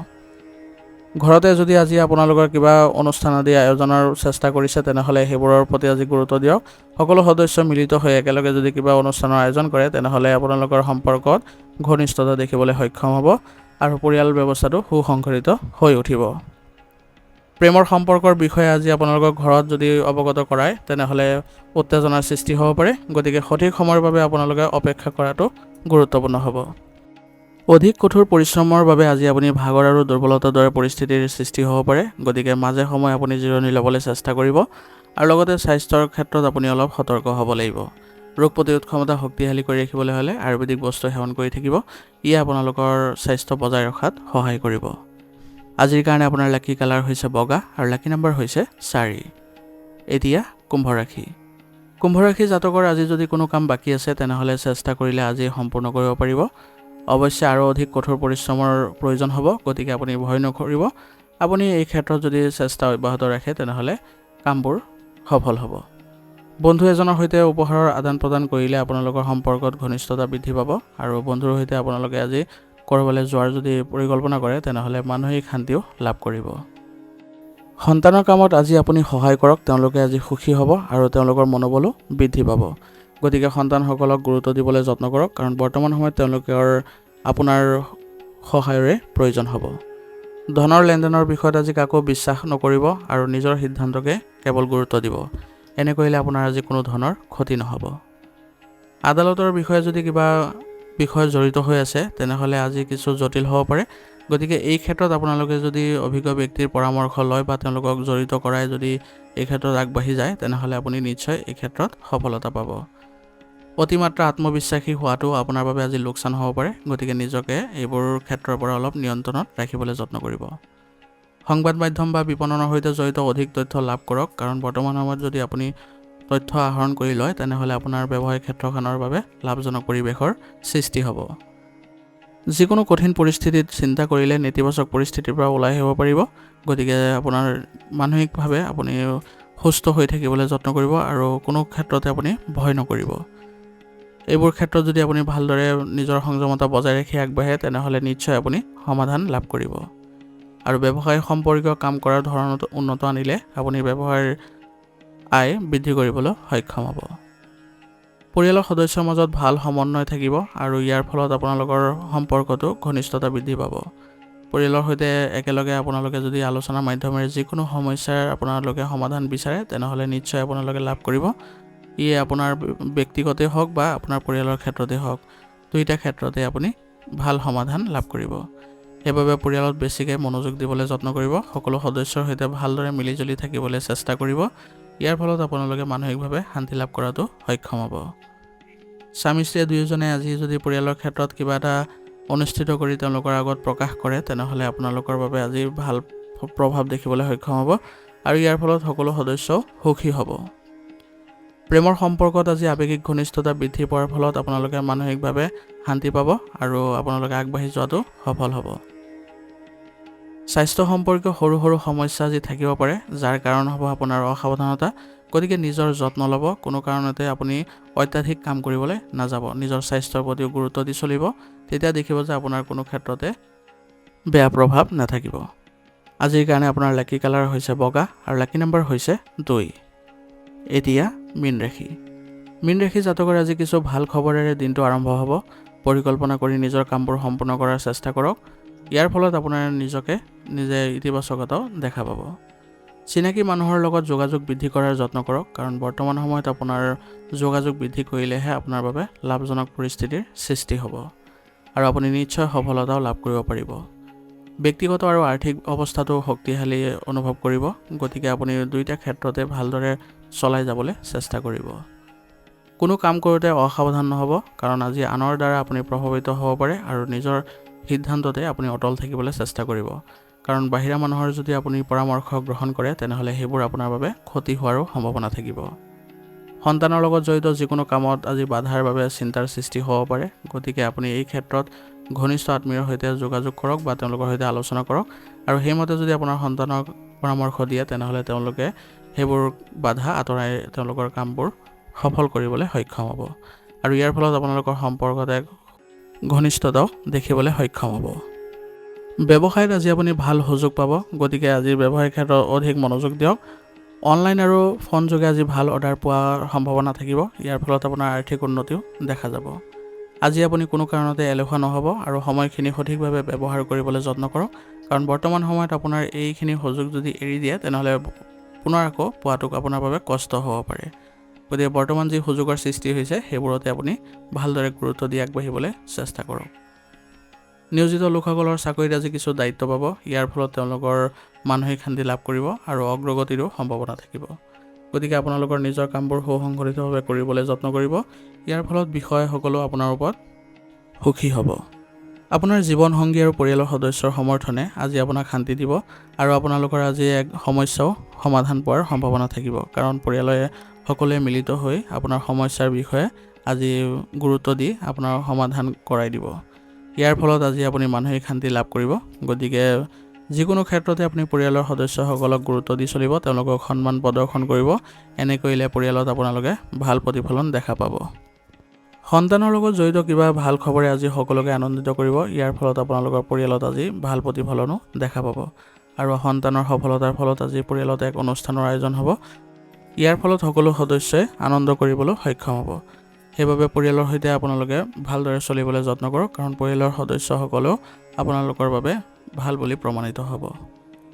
[SPEAKER 1] ঘৰতে যদি আজি আপোনালোকৰ কিবা অনুষ্ঠান আদি আয়োজনৰ চেষ্টা কৰিছে তেনেহ'লে সেইবোৰৰ প্ৰতি আজি গুৰুত্ব দিয়ক। সকলো সদস্য মিলিত হৈ একেলগে যদি কিবা অনুষ্ঠানৰ আয়োজন কৰে তেনেহ'লে আপোনালোকৰ সম্পৰ্কত ঘনিষ্ঠতা দেখিবলৈ সক্ষম হ'ব আৰু পৰিয়াল ব্যৱস্থাটো সুসংগঠিত হৈ উঠিব। প্ৰেমৰ সম্পৰ্কৰ বিষয়ে আজি আপোনালোকৰ ঘৰত যদি অৱগত কৰায় তেনেহ'লে উত্তেজনাৰ সৃষ্টি হ'ব পাৰে, গতিকে সঠিক সময়ৰ বাবে আপোনালোকে অপেক্ষা কৰাটো গুৰুত্বপূৰ্ণ হ'ব। অধিক কঠোৰ পৰিশ্ৰমৰ বাবে আজি আপুনি ভাগৰ আৰু দুৰ্বলতাৰ দৰে পৰিস্থিতিৰ সৃষ্টি হ'ব পাৰে, গতিকে মাজে সময়ে আপুনি জিৰণি ল'বলৈ চেষ্টা কৰিব আৰু লগতে স্বাস্থ্যৰ ক্ষেত্ৰত আপুনি অলপ সতৰ্ক হ'ব লাগিব। ৰোগ প্ৰতিৰোধ ক্ষমতা শক্তিশালী কৰি ৰাখিবলৈ হ'লে আয়ুৰ্বেদিক বস্তু সেৱন কৰি থাকিব, ই আপোনালোকৰ স্বাস্থ্য বজাই ৰখাত সহায় কৰিব। আজিৰ কাৰণে আপোনাৰ লাকি কালাৰ হৈছে বগা আৰু লাকি নম্বৰ হৈছে 4। এতিয়া কুম্ভ ৰাশি। কুম্ভ ৰাশি জাতকৰ আজি যদি কোনো কাম বাকী আছে তেনেহ'লে চেষ্টা কৰিলে আজি সম্পূৰ্ণ কৰিব পাৰিব, অৱশ্যে আৰু অধিক কঠোৰ পৰিশ্ৰমৰ প্ৰয়োজন হ'ব, গতিকে আপুনি ভয় নকৰিব। আপুনি এই ক্ষেত্ৰত যদি চেষ্টা অব্যাহত ৰাখে তেনেহ'লে কামবোৰ সফল হ'ব। বন্ধু এজনৰ সৈতে উপহাৰৰ আদান প্ৰদান কৰিলে আপোনালোকৰ সম্পৰ্কত ঘনিষ্ঠতা বৃদ্ধি পাব আৰু বন্ধুৰ সৈতে আপোনালোকে আজি ক'ৰবালৈ যোৱাৰ যদি পৰিকল্পনা কৰে তেনেহ'লে মানসিক শান্তিও লাভ কৰিব। সন্তানৰ কামত আজি আপুনি সহায় কৰক, তেওঁলোকে আজি সুখী হ'ব আৰু তেওঁলোকৰ মনোবলো বৃদ্ধি পাব, গতিকে সন্তানসকলক গুৰুত্ব দিবলৈ যত্ন কৰক, কাৰণ বৰ্তমান সময়ত তেওঁলোকৰ আপোনাৰ সহায়ৰে প্ৰয়োজন হ'ব। ধনৰ লেনদেনৰ বিষয়ত আজি কাকো বিশ্বাস নকৰিব আৰু নিজৰ সিদ্ধান্তকে কেৱল গুৰুত্ব দিব, এনে কৰিলে আপোনাৰ আজি কোনো ধৰণৰ ক্ষতি নহ'ব। আদালতৰ বিষয়ে যদি কিবা বিষয় জড়িত হৈ আছে তেনেহ'লে আজি কিছু জটিল হ'ব পাৰে, গতিকে এই ক্ষেত্ৰত আপোনালোকে যদি অভিজ্ঞ ব্যক্তিৰ পৰামৰ্শ লয় বা তেওঁলোকক জড়িত কৰাই যদি এই ক্ষেত্ৰত আগবাঢ়ি যায় তেনেহ'লে আপুনি নিশ্চয় এই ক্ষেত্ৰত সফলতা পাব। অতিমাত্ৰা আত্মবিশ্বাসী হোৱাটো আপোনাৰ বাবে আজি লোকচান হ'ব পাৰে, গতিকে নিজকে এইবোৰ ক্ষেত্ৰৰ পৰা অলপ নিয়ন্ত্ৰণত ৰাখিবলৈ যত্ন কৰিব। সংবাদ মাধ্যম বা বিপণনৰ সৈতে জড়িত অধিক তথ্য লাভ কৰক, কাৰণ বৰ্তমান সময়ত যদি আপুনি তথ্য আহৰণ কৰি লয় তেনেহ'লে আপোনাৰ ব্যৱসায়িক ক্ষেত্ৰখনৰ বাবে লাভজনক পৰিৱেশৰ সৃষ্টি হ'ব। যিকোনো কঠিন পৰিস্থিতিত চিন্তা কৰিলে নেতিবাচক পৰিস্থিতিৰ পৰা ওলাই আহিব পাৰিব, গতিকে আপোনাৰ মানসিকভাৱে আপুনি সুস্থ হৈ থাকিবলৈ যত্ন কৰিব আৰু কোনো ক্ষেত্ৰতে আপুনি ভয় নকৰিব। এইবোৰ ক্ষেত্ৰত যদি আপুনি ভালদৰে নিজৰ সংযমতা বজাই ৰাখি আগবাঢ়ে তেনেহ'লে নিশ্চয় আপুনি সমাধান লাভ কৰিব আৰু ব্যৱসায় সম্পৰ্কীয় কাম কৰাৰ ধৰণত উন্নত আনিলে আপুনি ব্যৱসায়ৰ আয় বৃদ্ধি কৰিবলৈ সক্ষম হ'ব। পৰিয়ালৰ সদস্যৰ মাজত ভাল সমন্বয় থাকিব আৰু ইয়াৰ ফলত আপোনালোকৰ সম্পৰ্কটো ঘনিষ্ঠতা বৃদ্ধি পাব। পৰিয়ালৰ সৈতে একেলগে আপোনালোকে যদি আলোচনাৰ মাধ্যমেৰে যিকোনো সমস্যাৰ আপোনালোকে সমাধান বিচাৰে তেনেহ'লে নিশ্চয় আপোনালোকে লাভ কৰিব। ই আপোনাৰ ব্যক্তিগতেই হওক বা আপোনাৰ পৰিয়ালৰ ক্ষেত্ৰতেই হওক, দুয়োটা ক্ষেত্ৰতে আপুনি ভাল সমাধান লাভ কৰিব। সেইবাবে পৰিয়ালত বেছিকৈ মনোযোগ দিবলৈ যত্ন কৰিব। সকলো সদস্যৰ সৈতে ভালদৰে মিলিজুলি থাকিবলৈ চেষ্টা কৰিব। ইয়াৰ ফলত আপোনালোকে মানসিকভাৱে শান্তি লাভ কৰাটো সক্ষম হ'ব। স্বামী স্ত্ৰী দুয়োজনে আজি যদি পৰিয়ালৰ ক্ষেত্ৰত কিবা এটা অনুষ্ঠিত কৰি তেওঁলোকৰ আগত প্ৰকাশ কৰে তেনেহ'লে আপোনালোকৰ বাবে আজি ভাল প্ৰভাৱ দেখিবলৈ সক্ষম হ'ব আৰু ইয়াৰ ফলত সকলো সদস্যও সুখী হ'ব। প্ৰেমৰ সম্পৰ্কত আজি আৱেগিক ঘনিষ্ঠতা বৃদ্ধি পোৱাৰ ফলত আপোনালোকে মানসিকভাৱে শান্তি পাব আৰু আপোনালোকে আগবাঢ়ি যোৱাটো সফল হ'ব। স্বাস্থ্য সম্পৰ্কীয় সৰু সৰু সমস্যা আজি থাকিব পাৰে, যাৰ কাৰণ হ'ব আপোনাৰ অসাৱধানতা। গতিকে নিজৰ যত্ন ল'ব। কোনো কাৰণতে আপুনি অত্যাধিক কাম কৰিবলৈ নাযাব। নিজৰ স্বাস্থ্যৰ প্ৰতিও গুৰুত্ব দি চলিব। তেতিয়া দেখিব যে আপোনাৰ কোনো ক্ষেত্ৰতে বেয়া প্ৰভাৱ নাথাকিব। আজিৰ কাৰণে আপোনাৰ লাকি কালাৰ হৈছে বগা আৰু লাকি নম্বৰ হৈছে 2। এতিয়া মীন ৰাশি। মীন ৰাশি জাতকৰ আজি কিছু ভাল খবৰেৰে দিনটো আৰম্ভ হ'ব। পৰিকল্পনা কৰি নিজৰ কামবোৰ সম্পূৰ্ণ কৰাৰ চেষ্টা কৰক। ইয়াৰ ফলত আপোনাৰ নিজে ইতিবাচকতাও দেখা পাব। চিনাকি মানুহৰ লগত যোগাযোগ বৃদ্ধি কৰাৰ যত্ন কৰক, কাৰণ বৰ্তমান সময়ত আপোনাৰ যোগাযোগ বৃদ্ধি কৰিলেহে আপোনাৰ বাবে লাভজনক পৰিস্থিতিৰ সৃষ্টি হ'ব আৰু আপুনি নিশ্চয় সফলতাও লাভ কৰিব পাৰিব। ব্যক্তিগত আৰু আৰ্থিক অৱস্থাটো শক্তিশালী অনুভৱ কৰিব। গতিকে আপুনি দুয়োটা ক্ষেত্ৰতে ভালদৰে চলাই যাবলৈ চেষ্টা কৰিব। কোনো কাম কৰোঁতে অসাৱধান নহ'ব, কাৰণ আজি আনৰ দ্বাৰা আপুনি প্ৰভাৱিত হ'ব পাৰে আৰু নিজৰ সিদ্ধান্ততে আপুনি অটল থাকিবলৈ চেষ্টা কৰিব। কাৰণ বাহিৰা মানুহৰ যদি আপুনি পৰামৰ্শ গ্ৰহণ কৰে তেনেহ'লে সেইবোৰ আপোনাৰ বাবে ক্ষতি হোৱাৰো সম্ভাৱনা থাকিব। সন্তানৰ লগত জড়িত যিকোনো কামত আজি বাধাৰ বাবে চিন্তাৰ সৃষ্টি হ'ব পাৰে। গতিকে আপুনি এই ক্ষেত্ৰত ঘনিষ্ঠ আত্মীয়ৰ সৈতে যোগাযোগ কৰক বা তেওঁলোকৰ সৈতে আলোচনা কৰক আৰু সেইমতে যদি আপোনাৰ সন্তানক পৰামৰ্শ দিয়ে তেনেহ'লে তেওঁলোকে সেইবোৰ বাধা আঁতৰাই তেওঁলোকৰ কামবোৰ সফল কৰিবলৈ সক্ষম হ'ব আৰু ইয়াৰ ফলত আপোনালোকৰ সম্পৰ্কত এক ঘনিষ্ঠতাও দেখিবলৈ সক্ষম হ'ব। ব্যৱসায়ত আজি আপুনি ভাল সুযোগ পাব। গতিকে আজিৰ ব্যৱসায়িক ক্ষেত্ৰত অধিক মনোযোগ দিয়ক। অনলাইন আৰু ফোন যোগে আজি ভাল অৰ্ডাৰ পোৱাৰ সম্ভাৱনা থাকিব। ইয়াৰ ফলত আপোনাৰ আৰ্থিক উন্নতিও দেখা যাব। আজি আপুনি কোনো কাৰণতে এলেহুৱা নহ'ব আৰু সময়খিনি সঠিকভাৱে ব্যৱহাৰ কৰিবলৈ যত্ন কৰক, কাৰণ বৰ্তমান সময়ত আপোনাৰ এইখিনি সুযোগ যদি এৰি দিয়ে তেনেহ'লে পুনৰ আকৌ পোৱাটো আপোনাৰ বাবে কষ্ট হ'ব পাৰে। গতিকে বৰ্তমান যি সুযোগৰ সৃষ্টি হৈছে সেইবোৰতে আপুনি ভালদৰে গুৰুত্ব দি আগবাঢ়িবলৈ চেষ্টা কৰক। নিয়োজিত লোকসকলৰ চাকৰিত আজি কিছু দায়িত্ব পাব। ইয়াৰ ফলত তেওঁলোকৰ মানসিক শান্তি লাভ কৰিব আৰু অগ্ৰগতিৰো সম্ভাৱনা থাকিব। গতিকে আপোনালোকৰ নিজৰ কামবোৰ সুসংগঠিতভাৱে কৰিবলৈ যত্ন কৰিব। ইয়াৰ ফলত বিষয়াসকলো আপোনাৰ ওপৰত সুখী হ'ব। আপোনাৰ জীৱনসংগী আৰু পৰিয়ালৰ সদস্যৰ সমৰ্থনে আজি আপোনাক শান্তি দিব আৰু আপোনালোকৰ আজি এক সমস্যাও সমাধান পোৱাৰ সম্ভাৱনা থাকিব, কাৰণ পৰিয়ালে সকলোৱে মিলিত হৈ আপোনাৰ সমস্যাৰ বিষয়ে আজি গুৰুত্ব দি আপোনাৰ সমাধান কৰাই দিব। ইয়াৰ ফলত আজি আপুনি মানসিক শান্তি লাভ কৰিব। গতিকে যিকোনো ক্ষেত্ৰতে আপুনি পৰিয়ালৰ সদস্যসকলক গুৰুত্ব দি চলিব, তেওঁলোকক সন্মান প্ৰদৰ্শন কৰিব। এনে কৰিলে পৰিয়ালত আপোনালোকে ভাল প্ৰতিফলন দেখা পাব। সন্তানৰ লগত জড়িত কিবা ভাল খবৰে আজি সকলোকে আনন্দিত কৰিব। ইয়াৰ ফলত আপোনালোকৰ পৰিয়ালত আজি ভাল প্ৰতিফলনো দেখা পাব আৰু সন্তানৰ সফলতাৰ ফলত আজি পৰিয়ালত এক অনুষ্ঠানৰ আয়োজন হ'ব। ইয়াৰ ফলত সকলো সদস্যই আনন্দ কৰিবলৈ সক্ষম হ'ব। সেইবাবে পৰিয়ালৰ সৈতে আপোনালোকে ভালদৰে চলিবলৈ যত্ন কৰক, কাৰণ পৰিয়ালৰ সদস্যসকলেও আপোনালোকৰ বাবে ভাল বুলি প্ৰমাণিত হ'ব।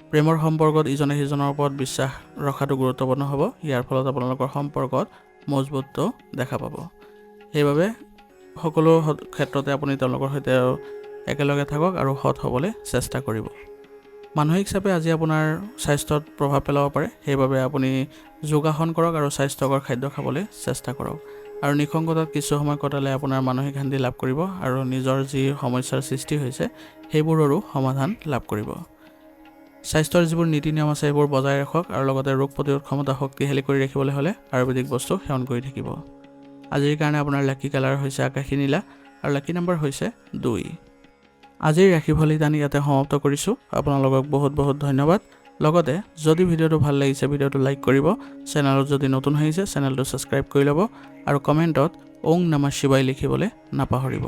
[SPEAKER 1] প্ৰেমৰ সম্পৰ্কত ইজনে সিজনৰ ওপৰত বিশ্বাস ৰখাটো গুৰুত্বপূৰ্ণ হ'ব। ইয়াৰ ফলত আপোনালোকৰ সম্পৰ্কত মজবুতটো দেখা পাব। সেইবাবে সকলো ক্ষেত্ৰতে আপুনি তেওঁলোকৰ সৈতে একেলগে থাকক আৰু সৎ হ'বলৈ চেষ্টা কৰিব। মানসিক চাপে আজি আপোনাৰ স্বাস্থ্যত প্ৰভাৱ পেলাব পাৰে। সেইবাবে আপুনি যোগাসন কৰক আৰু স্বাস্থ্যকৰ খাদ্য খাবলৈ চেষ্টা কৰক আৰু নিসংগতাত কিছু সময় কটালে আপোনাৰ মানসিক শান্তি লাভ কৰিব আৰু নিজৰ যি সমস্যাৰ সৃষ্টি হৈছে সেইবোৰৰো সমাধান লাভ কৰিব। স্বাস্থ্যৰ যিবোৰ নীতি নিয়ম আছে সেইবোৰ বজাই ৰাখক আৰু লগতে ৰোগ প্ৰতিৰোধ ক্ষমতা শক্তিশালী কৰি ৰাখিবলৈ হ'লে আয়ুৰ্বেদিক বস্তু সেৱন কৰি থাকিব। আজিৰ কাৰণে আপোনাৰ লাকি কালাৰ হৈছে আকাশী নীলা আৰু লাকি নম্বৰ হৈছে 2। আজিৰ ৰাশিফল আমি ইয়াতে সমাপ্ত কৰিছোঁ। আপোনালোকক বহুত বহুত ধন্যবাদ। লগতে যদি ভিডিঅ'টো ভাল লাগিছে ভিডিঅ'টো লাইক কৰিব, চেনেলত যদি নতুন আহিছে চেনেলটো ছাবস্ক্ৰাইব কৰি ল'ব আৰু কমেণ্টত ওং নমঃ শিৱায় লিখিবলৈ নাপাহৰিব।